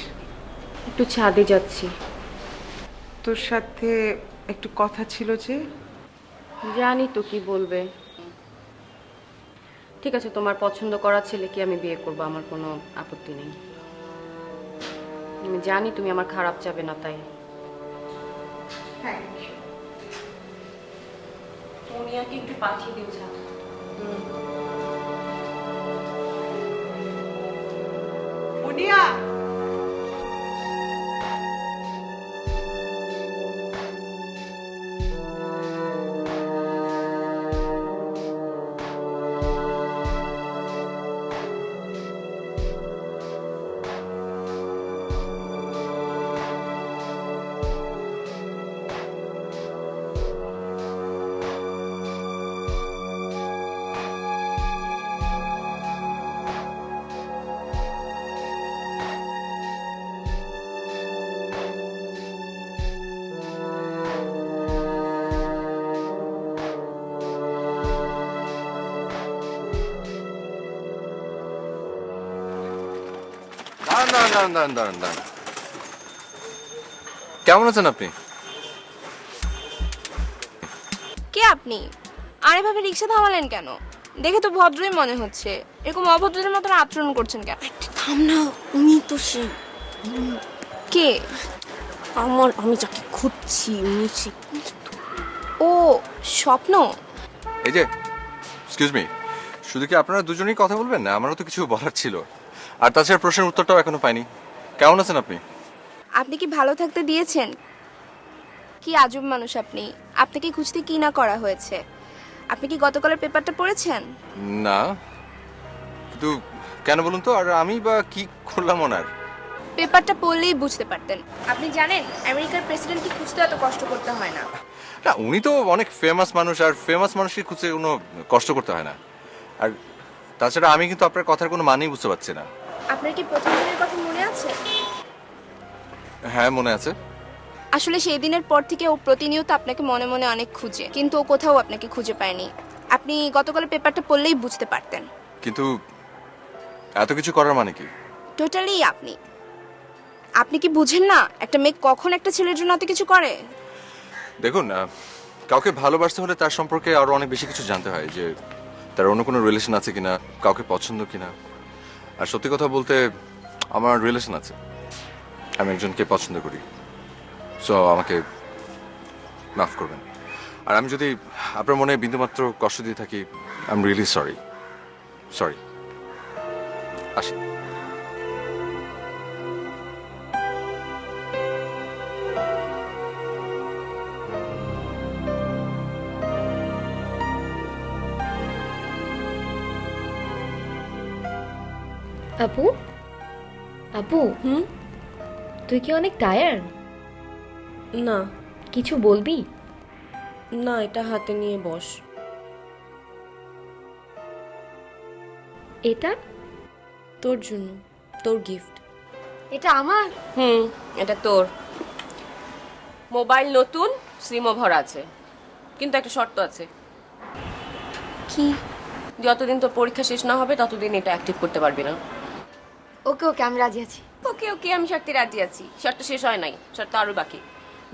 একটু ছাদে যাচ্ছি। তোর সাথে একটু কথা ছিল যে। জানি তো কি বলবে। ঠিক আছে, তোমার পছন্দ করা ছেলেকে আমি বিয়ে করব, আমার কোনো আপত্তি নেই। আমি জানি তুমি আমার খারাপ চাবে না, তাই। সোনিয়াকে একটু পাঠিয়ে দিও ছাদে। মুনিয়া, দাঁড়ান। কেমন আছেন আপনি? কে আপনি? আর এভাবে রিক্সা থামালেন কেন? দেখে তো ভদ্রই মনে হচ্ছে, এরকম অভদ্রদের মতন আচরণ করছেন কেন? থাম না, উনি তো সে কে? আমি যাকে খুঁজছি উনি সে। ও স্বপ্ন। এই যে, এক্সকিউজ মি, শুধু কি আপনারা দুজনেই কথা বলবেন না? আমারও তো কিছু বলার ছিল। আর তাছাড়া প্রশ্নের উত্তরটাও এখনো পাইনি। কেমন আছেন আপনি? আপনি কি ভালো থাকতে দিয়েছেন? কি আজব মানুষ আপনি। আপনাকে খুঁজতে কি না করা হয়েছে। আপনি কি গতকালের পেপারটা পড়েছেন? না, কিন্তু কেন বলুন তো? আর আমি বা কি করলাম ওনার? পেপারটা পড়লেই বুঝতে পারতেন। আপনি জানেন আমেরিকার প্রেসিডেন্টকে খুঁজতে এত কষ্ট করতে হয় না। না, উনি তো অনেক ফেমাস মানুষ, আর ফেমাস মানুষকে খুঁজে কোনো কষ্ট করতে হয় না। আর তাছাড়া আমি কিন্তু আপনার কথার কোনো মানেই বুঝতে পারছি না। আপনার কি প্রথম দিনের কথা মনে আছে? হ্যাঁ, মনে আছে। আসলে সেই দিনের পর থেকে ও প্রতিনিয়ত আপনাকে মনে মনে অনেক খুঁজে, কিন্তু ও কোথাও আপনাকে খুঁজে পায়নি। আপনি গতকালের পেপারটা পড়লেই বুঝতে পারতেন। কিন্তু এত কিছু করার মানে কি? টোটালি আপনি কি বুঝেন না একটা মেয়ে কখন একটা ছেলের জন্য এত কিছু করে? দেখুন, কাউকে ভালোবাসতে হলে তার সম্পর্কে আরো অনেক বেশি কিছু জানতে হয়, যে তার অন্য কোনো রিলেশন আছে কিনা, কাউকে পছন্দ কিনা। আর সত্যি কথা বলতে, আমার রিলেশন আছে। আমি একজনকে পছন্দ করি। সো আমাকে মাফ করবেন। আর আমি যদি আপনার মনে বিন্দুমাত্র কষ্ট দিয়ে থাকি, আই এম রিয়েলি সরি। আসি। আপু আপু তুই কি অনেক টায়ার্ড? না কিছু বলবি? না, এটা হাতে নিয়ে বস। এটা তোর জন্য, তোর গিফট। এটা আমার? এটা তোর। মোবাইল নতুন, সিমও ভরা আছে, কিন্তু একটা শর্ত আছে। কি? যতদিন তোর পরীক্ষা শেষ না হবে ততদিন এটা অ্যাক্টিভ করতে পারবি না। ওকে ওকে, আমি রাজি আছি। ওকে, আমি শর্তে রাজি আছি। শর্ত শেষ হয় নাই, শর্ত আরো বাকি।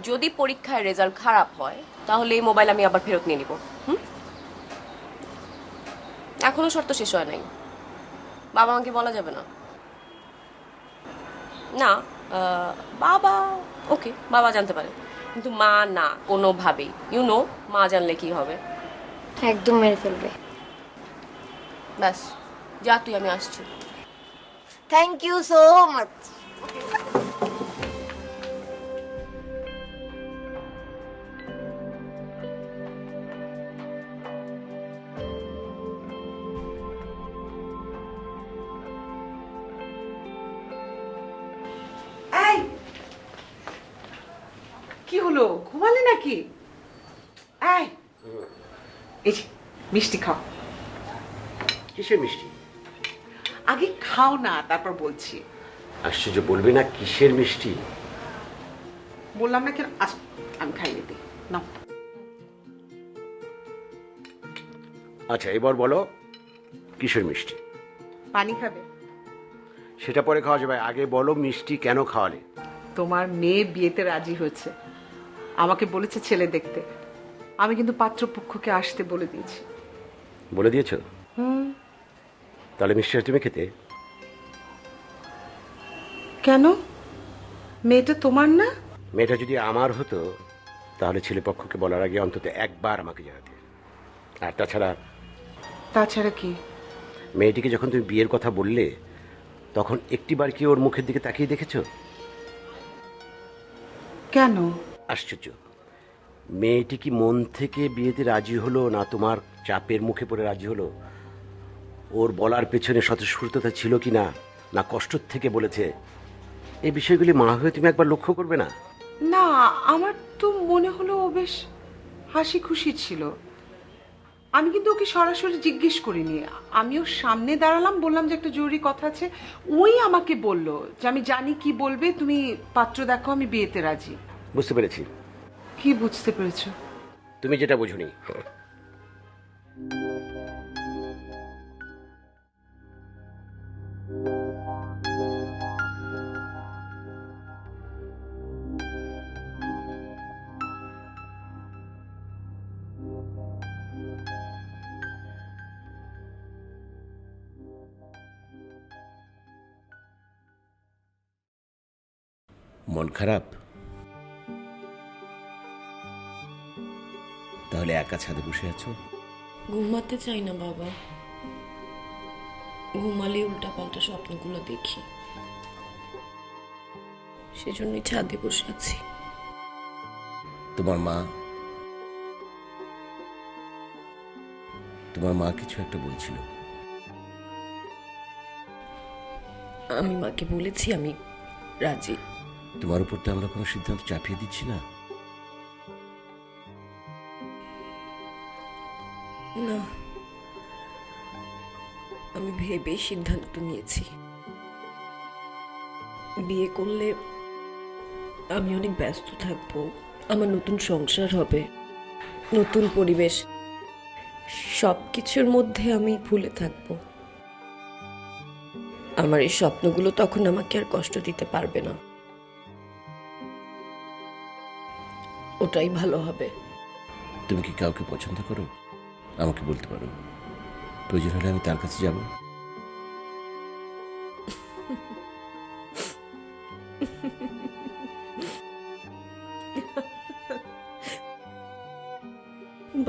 যদি পরীক্ষায় রেজাল্ট খারাপ হয় তাহলে এই মোবাইল আমি আবার ফেরত নিয়ে নিব। এখনো শর্ত শেষ হয় নাই। বাবা আমাকে বলা যাবে না। না, বাবা ওকে, বাবা জানতে পারে, কিন্তু মা না, কোনোভাবেই। মা জানলে কি হবে? একদম মেরে ফেলবে। ব্যাস, যা তুই, আমি আসছি। Thank you so much. এই কি হলো, ঘুমালে নাকি? এই এই যে, মিষ্টি খাও। কিসের মিষ্টি? আগে খাও না, তারপর বলছি। আশ্চর্য, বলবি না কিসের মিষ্টি? বললাম না কেন? আচ্ছা, আমি খাইয়ে দিই, নাও। আচ্ছা, এবার বলো কিসের মিষ্টি? পানি খাবে? সেটা পরে খাওয়া যাবে, আগে বলো মিষ্টি কেন খাওয়ালে? তোমার মেয়ে বিয়েতে রাজি হয়েছে, আমাকে বলেছে ছেলে দেখতে। আমি কিন্তু পাত্রপক্ষকে আসতে বলে দিয়েছি। বলে দিয়েছো? তাহলে মিষ্টিটা তুমি খেতে। কেন? মেয়েটা তোমার না? মেয়েটা যদি আমার হতো তাহলে ছেলেপক্ষকে বলার আগে অন্তত একবার আমাকে জানাতে। আর তাছাড়া কি? মেয়েটিকে যখন তুমি বিয়ের কথা বললে তখন একটিবার কি ওর মুখের দিকে তাকিয়ে দেখেছো? কেন? আশ্চর্য, মেয়েটি কি মন থেকে বিয়েতে রাজি হলো না তোমার চাপের মুখে পড়ে রাজি হলো? ওর বলার পেছনে স্বতঃস্ফূর্ততা ছিল কি না, না কষ্ট থেকে বলেছে? এই বিষয়গুলি মা হয়ে তুমি একবার লক্ষ্য করবে না? না, আমার তো মনে হলো ও বেশ হাসি খুশি ছিল। আমি কিন্তু ওকে সরাসরি জিজ্ঞেস করিনি। আমি ওর সামনে দাঁড়ালাম, বললাম যে একটা জরুরি কথা আছে। ওই আমাকে বলল যে আমি জানি কি বলবে, তুমি পাত্র দেখো, আমি বিয়েতে রাজি। বুঝতে পেরেছি। কি বুঝতে পেরেছো? তুমি যেটা বোঝোনি। মন খারাপ? তাহলে একা ছাদে বসে আছো? ঘুমাতে চাই না বাবা, ঘুমালে উল্টাপাল্টা স্বপ্নগুলো দেখি, সেজন্যই ছাদে বসে আছি। তোমার মা কিছু একটা বলছিল। আমি মাকে বলেছি আমি রাজি। তোমার উপর তো আমরা কোনো সিদ্ধান্ত চাপিয়ে দিচ্ছি না। না, আমি ভেবে সিদ্ধান্ত নিয়েছি, বিয়ে করলে আমি অনেক ব্যস্ত থাকবো, আমার নতুন সংসার হবে, নতুন পরিবেশ, সব কিছুর মধ্যে আমি ভুলে থাকবো। আমার এই স্বপ্নগুলো তখন আমাকে আর কষ্ট দিতে পারবে না, ওটাই ভালো হবে। তুমি কি কাউকে পছন্দ করো? আমাকে বলতে পারো, প্রয়োজন হলে আমি তার কাছে যাব।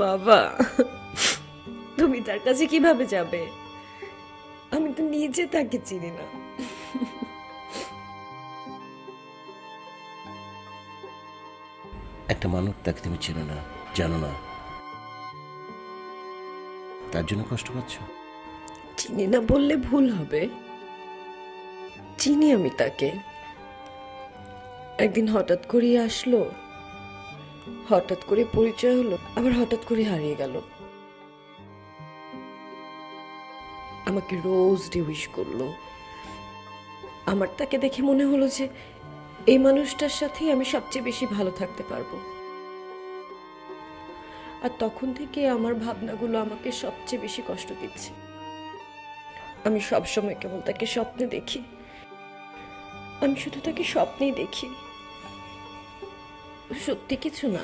বাবা, তুমি তার কাছে কিভাবে যাবে? আমি তো নিজে তাকে চিনি না। একটা মানুষ, তাকে তুমি চেনো না, জানো না, তার জন্য কষ্ট পাচ্ছ। চিনি না বললে ভুল হবে, চিনি আমি তাকে। একদিন হঠাৎ করে আসলো, হঠাৎ করে পরিচয় হলো, আবার হঠাৎ করে হারিয়ে গেল। আমাকে রোজ ডে উইশ করলো। আমার তাকে দেখে মনে হলো যে এই মানুষটার সাথেই আমি সবচেয়ে বেশি ভালো থাকতে পারবো। আর তখন থেকে আমার ভাবনাগুলো আমাকে সবচেয়ে বেশি কষ্ট দিচ্ছে। আমি সবসময় কেবল তাকে স্বপ্নে দেখি, আমি শুধু তাকে স্বপ্নেই দেখি, সত্যি কিছু না।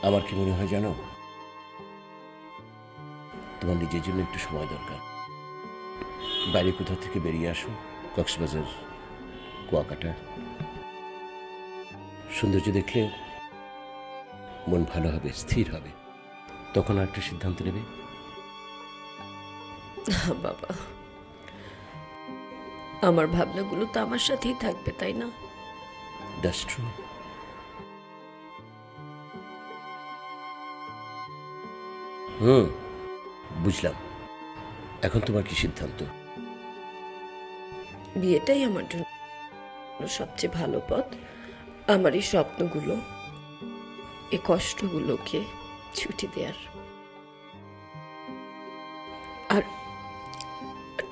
আমার কি মনে হয় জানো, তোমার নিজের জন্য একটু সময় দরকার। বাইরে কোথাও থেকে বেরিয়ে আসো, কক্সবাজার, কুয়াকাটা। সৌন্দর্য দেখলে মন ভালো হবে, স্থির হবে, তখন আর একটা সিদ্ধান্ত নেবে। বাবা, আমার ভাবনাগুলো তো আমার সাথেই থাকবে, তাই না? That's true. বুঝলাম। এখন তোমার কি সিদ্ধান্ত? বিয়েটাই আমার জন্য সবচেয়ে ভালো পথ। আমার এই স্বপ্নগুলো, এই কষ্টগুলোকে ছুটি দেওয়ার। আর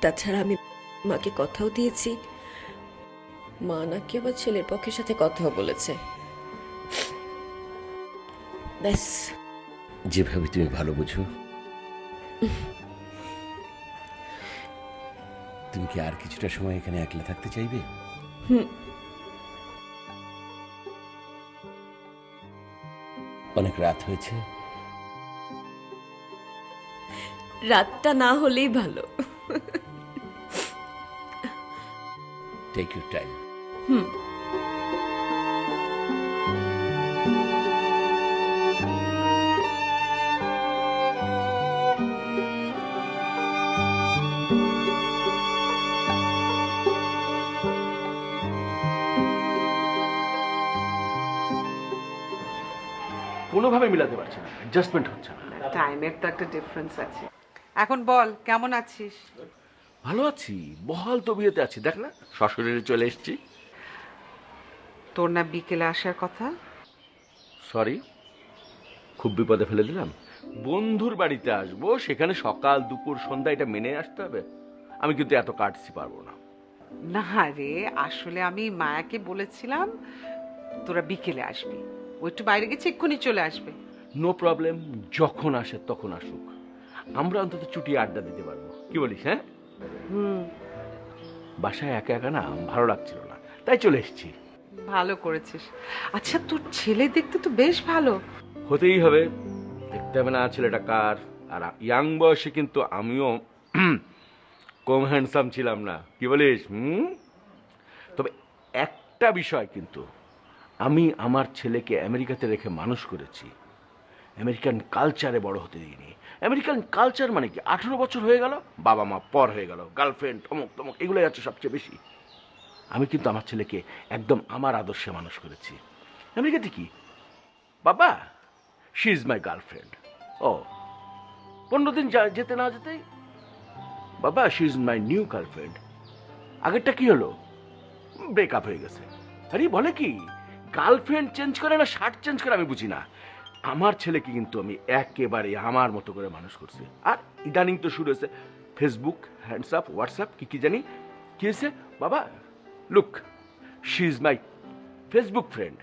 তাছাড়া আমি মাকে কথাও দিয়েছি, মা নাকি আবার ছেলের পক্ষের সাথে কথাও বলেছে। ব্যাস, যেভাবে তুমি ভালো বুঝো। তুমি কি আর কিছুটা সময় এখানে একলা থাকতে চাইবে? অনেক রাত হয়েছে। রাতটা না হলেই ভালো। Take your time. কোনোভাবে মিলাতে পারছি না, অ্যাডজাস্টমেন্ট হচ্ছে না। টাইমের তো একটা ডিফারেন্স আছে। এখন বল, কেমন আছিস? ভালো আছি, বহাল তবিয়তে আছি। দেখ না, শ্বশুরের চলে এসেছি। তোর না বিকেলে আসার কথা? সরি, খুব বিপদে ফেলে দিলাম। বন্ধুর বাড়িতে আসবো, সেখানে সকাল দুপুর সন্ধ্যা এটা মেনে আসতে হবে। আমি কিন্তু এত কাটছি পারবো না। না রে, আসলে আমি মায়াকে বলেছিলাম তোরা বিকেলে আসবি। ও একটু বাইরে গেছে, এক্ষুনি চলে আসবে। নো প্রবলেম, যখন আসে তখন আসুক। আমরা অন্তত চুটিয়ে আড্ডা দিতে পারবো, কি বলিস? হ্যাঁ, বাসায় একা একা না ভালো লাগছিল না, তাই চলে এসেছি। ভালো করেছিস। আচ্ছা, তোর ছেলে দেখতে তো বেশ ভালো। হতেই হবে, দেখতে হবে না ছেলেটা কার? আর ইয়াং বয়সে কিন্তু আমিও কম হ্যান্ডসাম ছিলাম না, কি বলিস? তবে একটা বিষয় কিন্তু, আমি আমার ছেলেকে আমেরিকাতে রেখে মানুষ করেছি, আমেরিকান কালচারে বড় হতে দিইনি। আমেরিকান কালচার মানে কি, 18 বছর হয়ে গেল, বাবা মা পর হয়ে গেল, গার্লফ্রেন্ড অমুক তমুক, এগুলোই আছে সবচেয়ে বেশি। আমি কিন্তু আমার ছেলেকে একদম আমার আদর্শে মানুষ করেছি। আমেরিকাতে কি বাবা, শি ইজ মাই গার্লফ্রেন্ড। ও 15 দিন যেতে না যেতেই বাবা, she is my new girlfriend. আগেরটা কি হলো? ব্রেকআপ হয়ে গেছে। আরে বলে কি, গার্লফ্রেন্ড চেঞ্জ করে না শার্ট চেঞ্জ করে, আমি বুঝি না। আমার ছেলেকে কিন্তু আমি একেবারে আমার মতো করে মানুষ করছি। আর ইদানিং তো শুরু হয়েছে ফেসবুক, হোয়াটসঅ্যাপ, কি কি জানি কি হয়েছে। বাবা look, she is my Facebook friend.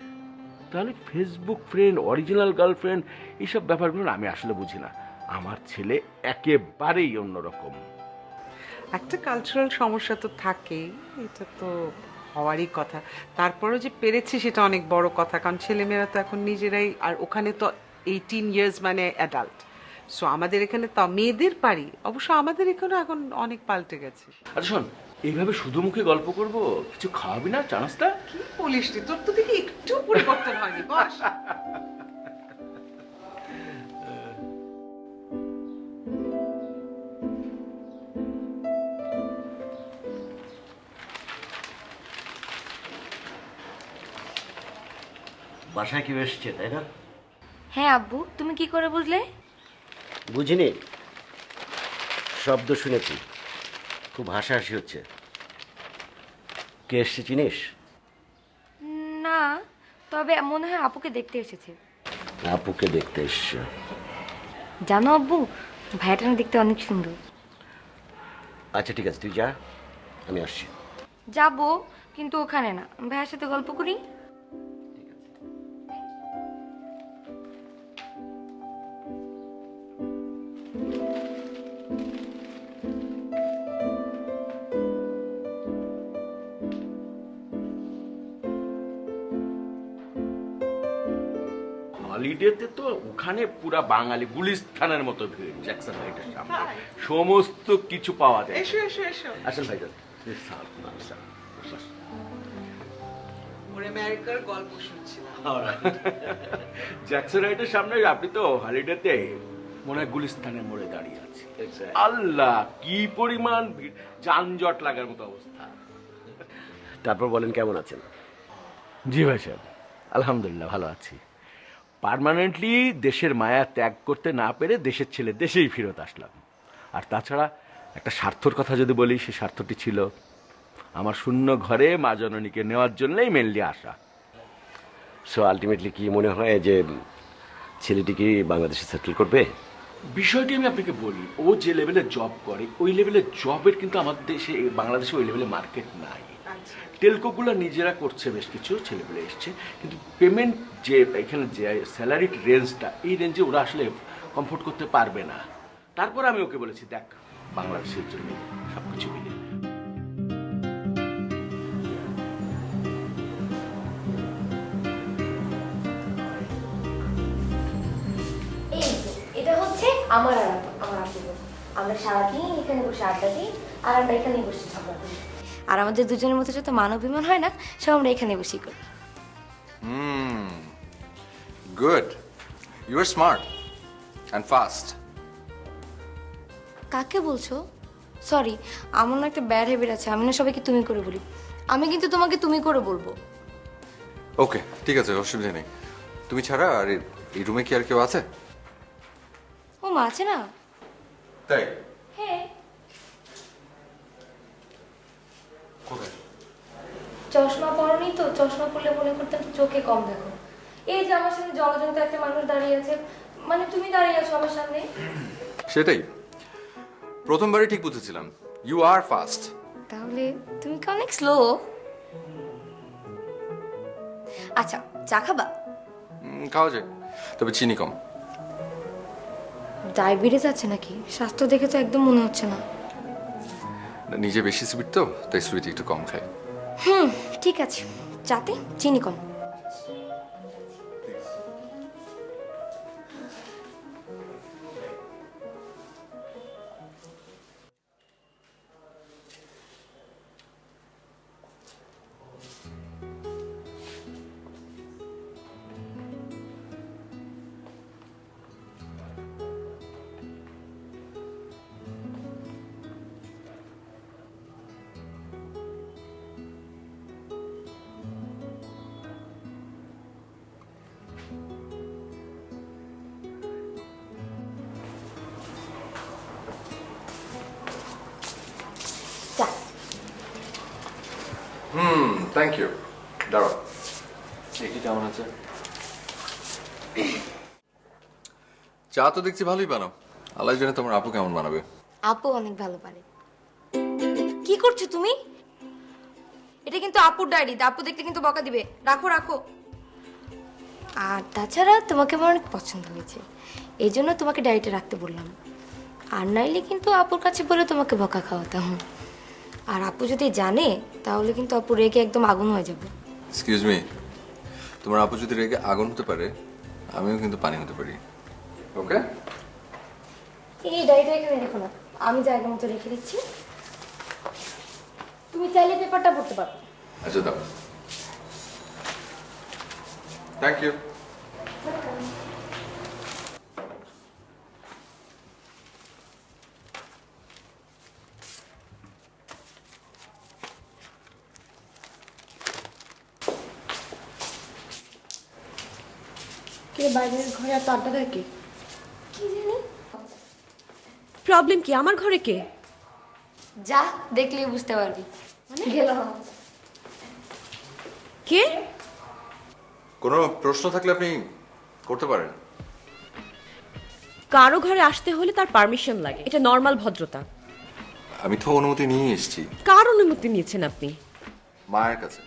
তাহলে ফেসবুক ফ্রেন্ড, অরিজিনাল গার্লফ্রেন্ড, এইসব ব্যাপারগুলো আমি আসলে বুঝি না। আমার ছেলে একেবারেই অন্যরকম। একটা কালচারাল সমস্যা তো থাকেই, এটা তো হওয়ারই কথা। তারপরেও যে পেরেছে সেটা অনেক বড় কথা, কারণ ছেলেমেয়েরা তো এখন নিজেরাই, আর ওখানে তো 18 ইয়ার্স মানে অ্যাডাল্ট। সো আমাদের এখানে তো মেয়েদের পারি, অবশ্য আমাদের এখানে এখন অনেক পাল্টে গেছে। আচ্ছা শোন, এইভাবে শুধু মুখে গল্প করব, কিছু খাওয়াবি না? চা নাস্তা? কি বলিস রে, তোর তো দেখি একটু পরিবর্তন হয়নি। বস। বাসায় কেউ এসছে তাই না? হ্যাঁ আব্বু, তুমি কি করে বুঝলে? বুঝিনি, শব্দ শুনেছি, খুব হাসাহাসি হচ্ছে। কে এসছে চিনিস? না, তবে মনে হয় আপুকে দেখতে এসেছে। আপুকে দেখতে এসছে? জানো আব্বু, ভাইয়াটা না দেখতে অনেক সুন্দর। আচ্ছা ঠিক আছে, তুই যা, আমি আসছি। যাবো, কিন্তু ওখানে না, ভাইয়ার সাথে গল্প করি। হলিডেতে তো ওখানে পুরা বাঙালি গুলিস্তানের মতো ভিড়, জ্যাকসন হাইটের সামনে সমস্ত কিছু পাওয়া যায়। এসো এসো এসো। আসেন ভাইজান। ওর আমেরিকার গল্প শুনছিলাম। জ্যাকসন হাইটের সামনে আপনি তো হলিডেতে মনে হয় গুলিস্তানের মোড়ে দাঁড়িয়ে আছি। আল্লাহ, কি পরিমাণ ভিড়, যানজট লাগার মতো অবস্থা। তারপর বলেন কেমন আছেন? জি ভাই সাহেব, আলহামদুলিল্লাহ ভালো আছি। পার্মানেন্টলি দেশের মায়া ত্যাগ করতে না পেরে দেশের ছেলে দেশেই ফেরত আসলাম। আর তাছাড়া একটা স্বার্থর কথা যদি বলি, সেই স্বার্থটি ছিল আমার শূন্য ঘরে মা জননীকে নেওয়ার জন্যই মেনলি আসা। সো আলটিমেটলি কি মনে হয় যে ছেলেটি কি বাংলাদেশে সেটেল করবে? বিষয়টি আমি আপনাকে বলি, ও যে লেভেলে জব করে, ওই লেভেলের জবের কিন্তু আমাদের দেশে, বাংলাদেশে ওই লেভেলে মার্কেট নাই। টেলকোগুলো নিজেরা করছে, বেশ কিছু ছেলেপেলে এসছে, কিন্তু পেমেন্ট যে এখানে যে স্যালারি রেঞ্জটা, এই রেঞ্জে ওরা আসলে কমফোর্ট করতে পারবে না। তারপর আমি ওকে বলেছি, দেখ বাংলাদেশের জন্য সবকিছু মিলে আমার আপু বলবো। আমরা সারাদিন এখানে বসে আড্ডা দিই আর আমরা এখানেই বসে ঝগড়া করি। আর আমাদের দুজনের মধ্যে যত মানবিমান হয় না সব আমরা এখানে বসেই করি। Good, you are smart and fast. কাকে বলছো? সরি, আমার না একটা ব্যাড হ্যাবিট আছে, আমি না সবাইকে তুমি করে বলি। আমি কিন্তু তোমাকে তুমি করে বলবো। ওকে, ঠিক আছে, অসুবিধা নেই। তুমি ছাড়া আর এই রুমে কি আর কেউ আছে? ও মা আছে না? তাই? হ্যাঁ। কোথায়? চশমা পরনি তো, চশমা পরলে মনে করতাম চোখে কম দেখো। এই যে আমার সামনে জলজন্ত একটা মানুষ দাঁড়িয়ে আছে, মানে তুমি দাঁড়িয়ে আছো আমার সামনে। সেটাই, প্রথমবারই ঠিক বুঝেছিলাম, ইউ আর ফাস্ট। তাহলে তুমি কি অনেক স্লো? আচ্ছা, চা খাবা? খাওয়া যায়, তবে চিনি কম। ডায়াবেটিস আছে নাকি? স্বাস্থ্য দেখে তো একদম মনে হচ্ছে না। নিজে বেশি সুইট তো, তাই সুইট একটু কম খাই। ঠিক আছে, চাতে চিনি কম। চা। Thank you. দাঁড়াও, দেখি কেমন আছে। চা তো দেখছি ভালোই বানাও। আল্লাহ জানে তোমার আপু কেমন বানাবে। আপু অনেক ভালো পারে। কি করছো তুমি? এটা কিন্তু আপুর ডায়েরি, আপু দেখলে কিন্তু বকা দিবে। রাখো রাখো। আর তাছাড়া তোমাকে আমার অনেক পছন্দ হয়েছে, এই জন্য তোমাকে ডায়েরিটা রাখতে বললাম। আর নাইলে কিন্তু আপুর কাছে বলে তোমাকে বকা খাওয়াতাম। আর আপু যদি জানে তাহলে কিন্তু আপু রেগে একদম আগুন হয়ে যাবে। এক্সকিউজ মি, তোমার আপু যদি রেগে আগুন হতে পারে, আমিও কিন্তু পানি হতে পারি। ওকে? এই ডায়েরিটা এখানে রেখো না, আমি জায়গা মতো রেখে দিচ্ছি। তুমি চাইলে পেপারটা পড়তে পারো। আচ্ছা দাও। Thank you. কে বাইরের ঘরে এত আড্ডা দেয় কে? কি জানি, প্রবলেম কি? আমার ঘরে কে? যা দেখলেই বুঝতে পারবি। গেলাম। কে? কোনো প্রশ্ন থাকলে আপনি করতে পারেন। কারো ঘরে আসতে হলে তার পারমিশন লাগে, এটা নর্মাল ভদ্রতা। আমি তো অনুমতি নিয়ে এসেছি কার অনুমতি নিয়েছেন আপনি? মায়ের কাছে।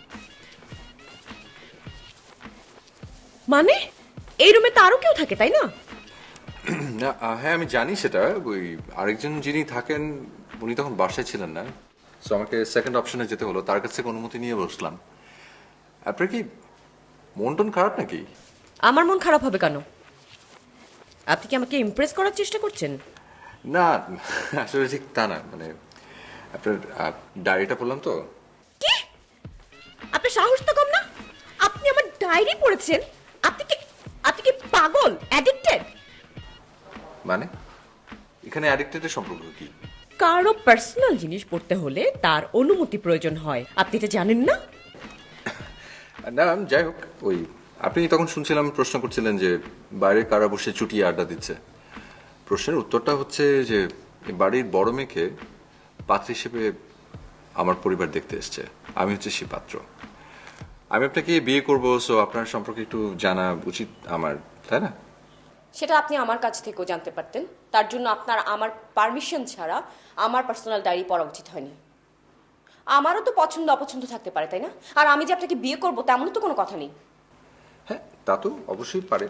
মানে এই রুমে তো আরো কেউ থাকে, তাই না? না, হ্যাঁ আমি জানি সেটা। ওই আরেকজন যিনি থাকেন উনি তখন বাসায় ছিলেন না, সো আমাকে সেকেন্ড অপশনে যেতে হলো, তার কাছ থেকে অনুমতি নিয়ে বসলাম। আপনার কি মন টন খারাপ নাকি? আমার মন খারাপ হবে কেন? আপনি কি আমাকে ইমপ্রেস করার চেষ্টা করছেন? না, আসলে ঠিক তা না। মানে আপনার ডায়েরিটা পড়লাম তো। কি? আপনার সাহস তো কম না? আপনি আমার ডায়েরি পড়েছেন? আপনি কি পাগল, অ্যাডিক্টেড? মানে এখানে অ্যাডিক্টেডের সম্পর্ক কি? কারো পার্সোনাল জিনিস পড়তে হলে তার অনুমতি প্রয়োজন হয়, আপনি এটা জানেন না? না যাই হোক, ওই আপনি তখন শুনছিলাম প্রশ্ন করছিলেন যে বাইরে কারা বসে চুটিয়ে আড্ডা দিচ্ছে। প্রশ্নের উত্তরটা হচ্ছে যে বাড়ির বড় মেয়েকে পাত্র হিসেবে আমার পরিবার দেখতে এসছে, আমি হচ্ছে সে পাত্র। আমি আপনাকে বিয়ে করবো, সো আপনার সম্পর্কে একটু জানা উচিত আমার, তাই না? সেটা আপনি আমার কাছ থেকেও জানতে পারতেন। তার জন্য আপনার আমার পারমিশন ছাড়া আমার পার্সোনাল ডায়েরি পড়া উচিত হয়নি। আমারও তো পছন্দ অপছন্দ থাকতে পারে, তাই না? আর আমি যে আপনাকে বিয়ে করবো তেমনও তো কোনো কথা নেই। হ্যাঁ, তা তো অবশ্যই পারে,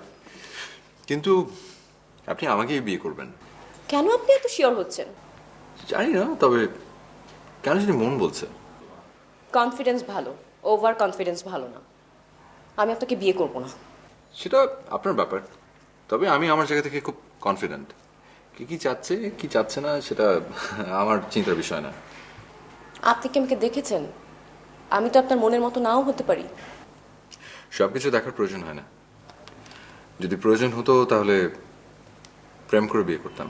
কিন্তু আপনি আমাকেই বিয়ে করবেন। কেন আপনি এত শিওর হচ্ছেন? জানি না, তবে কেন জানি মন বলছে। কনফিডেন্স ভালো, ওভার কনফিডেন্স ভালো না। আমি আপনাকে বিয়ে করবো না। সেটা আপনার ব্যাপার, তবে আমি আমার জায়গা থেকে খুব কনফিডেন্ট। কি চাচ্ছে কি চাচ্ছে না সেটা আমার চিন্তার বিষয় না। আপনি কি আমাকে দেখেছেন? আমি তো আপনার মনের মতো নাও হতে পারি। সবকিছু দেখার প্রয়োজন হয় না। যদি প্রয়োজন হতো তাহলে প্রেম করে বিয়ে করতাম।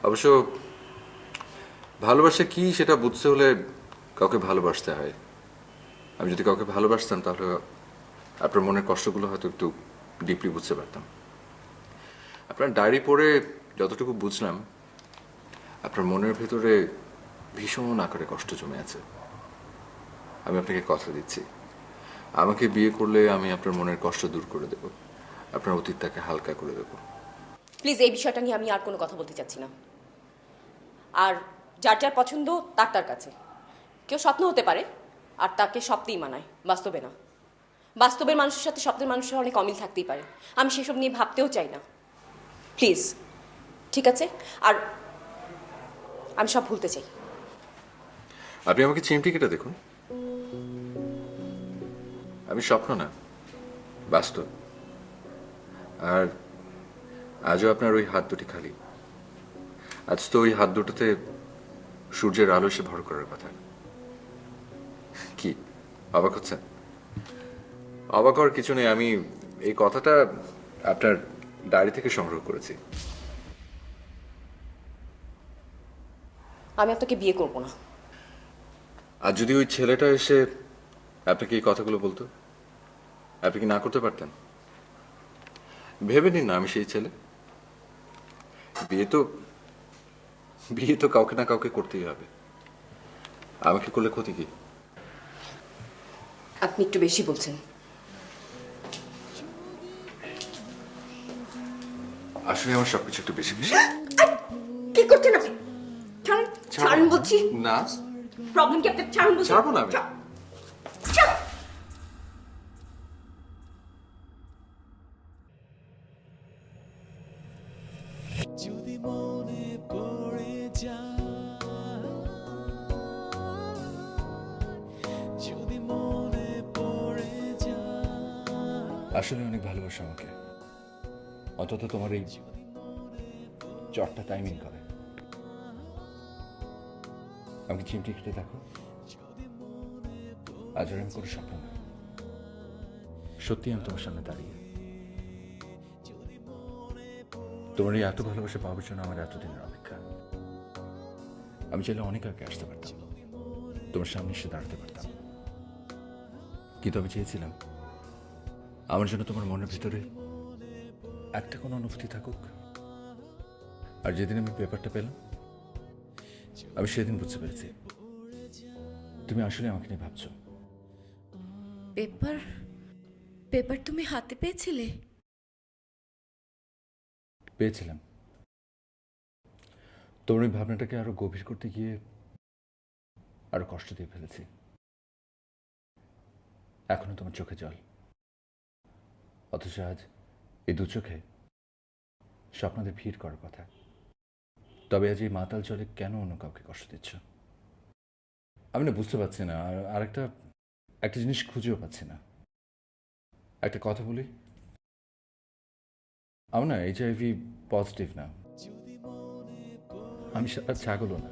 অবশ্য ভালোবাসা কি সেটা বুঝতে হলে কাউকে ভালোবাসতে হয়। আমি যদি কাউকে ভালোবাসতাম তাহলে আপনার মনের কষ্টগুলো হয়তো একটু ডিপলি বুঝতে পারতাম। আপনার ডায়েরি পড়ে যতটুকু বুঝলাম, আপনার মনের ভেতরে ভীষণ আকারে কষ্ট জমে আছে। আমি আপনাকে কথা দিচ্ছি, আমাকে বিয়ে করলে আমি আপনার মনের কষ্ট দূর করে দেব, আপনার অতীতটাকে হালকা করে দেব। প্লিজ এই বিষয়টা নিয়ে আমি আর কোনো কথা বলতে চাচ্ছি না। আর যার যার পছন্দ তার তার কাছে। কেউ স্বপ্ন হতে পারে আর তাকে স্বপ্নেই মানায়, বাস্তবে না। বাস্তবের মানুষের সাথে স্বপ্নের মানুষের অনেক অমিল থাকতেই পারে। আমি সেসব নিয়ে ভাবতেও চাই না। প্লিজ, ঠিক আছে? আর আমি সব ভুলতে চাই। আপনি আমাকে চিমটি কেটে দেখুন, আমি স্বপ্ন না, বাস্তব। আর আজও আপনার ওই হাত দুটি খালি। আজ তো ওই হাত দুটোতে সূর্যের আলো এসে ভর করার কথা। কি অবাক হচ্ছেন? অবাক হওয়ার কিছু নেই। আমি এই কথাটা আপনার ডায়েরি থেকে সংগ্রহ করেছি। আমি আপনাকে বিয়ে করব না। আর যদি ওই ছেলেটা এসে আপনাকে এই কথাগুলো বলতো, আপনি কি না করতে পারতেন? ভেবে নিন না, আমি সেই ছেলে। বিয়ে তো কাউকে না কাউকে করতেই হবে। আমাকে করলে ক্ষতি কি? আপনি একটু বেশি বলছেন। আসলে আমার সবকিছু একটু বেশি বেশি। কি করছেন আপনি? ছাড়ুন, ছাড়ুন বলছি। না, প্রবলেম কি আপনার? ছাড়ুন বলছি। ছাড়বো না আমি। যদি মনে পড়ে যায়, যদি মনে পড়ে যায়। আসলে অনেক ভালোবাসো আমাকে, অন্তত তোমার এই চটটা তাই মিন করে। আমাকে চিমটি কেটে দেখো, আজ আর আমি কোনো স্বপ্ন না, সত্যি আমি তোমার সামনে দাঁড়িয়ে। তোমার এই এত ভালোবাসা পাওয়ার জন্য আমার এতদিনের অপেক্ষা। আমি চাইলে অনেক আগে আসতে পারতাম, তোমার সামনে এসে দাঁড়াতে পারতাম, কিন্তু আমি চেয়েছিলাম আমার জন্য তোমার মনের ভিতরে একটা কোনো অনুভূতি থাকুক। আর যেদিন আমি পেপারটা পেলাম, আমি সেদিন বুঝতে পেরেছি তুমি আসলে আমাকে নিয়ে ভাবছো। পেপার তুমি হাতে পেয়েছিলে? পেয়েছিলাম। তোমার ওই ভাবনাটাকে আরো গভীর করতে গিয়ে আরো কষ্ট দিয়ে ফেলেছি। এখনো তোমার চোখে জল, অথচ আজ এই দু চোখে স্বপ্নদের ভিড় করার কথা। তবে আজ এই মাতাল জলে কেন অন্য কাউকে কষ্ট দিচ্ছ? আমি না বুঝতে পারছি না। আর একটা জিনিস খুঁজেও পাচ্ছি না। একটা কথা বলি, আমি না HIV পজিটিভ না, আমি সারা ছাগলও না।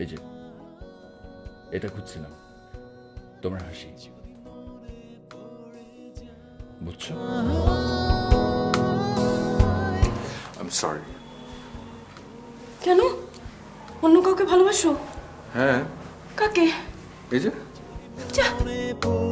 এই যে এটা খুঁজছিলাম, তোমার হাসি, বুঝছো? I'm sorry. কেন? অন্য কাউকে ভালোবাসো? হ্যাঁ, কাকে? এই যে যা। মনে পড়ে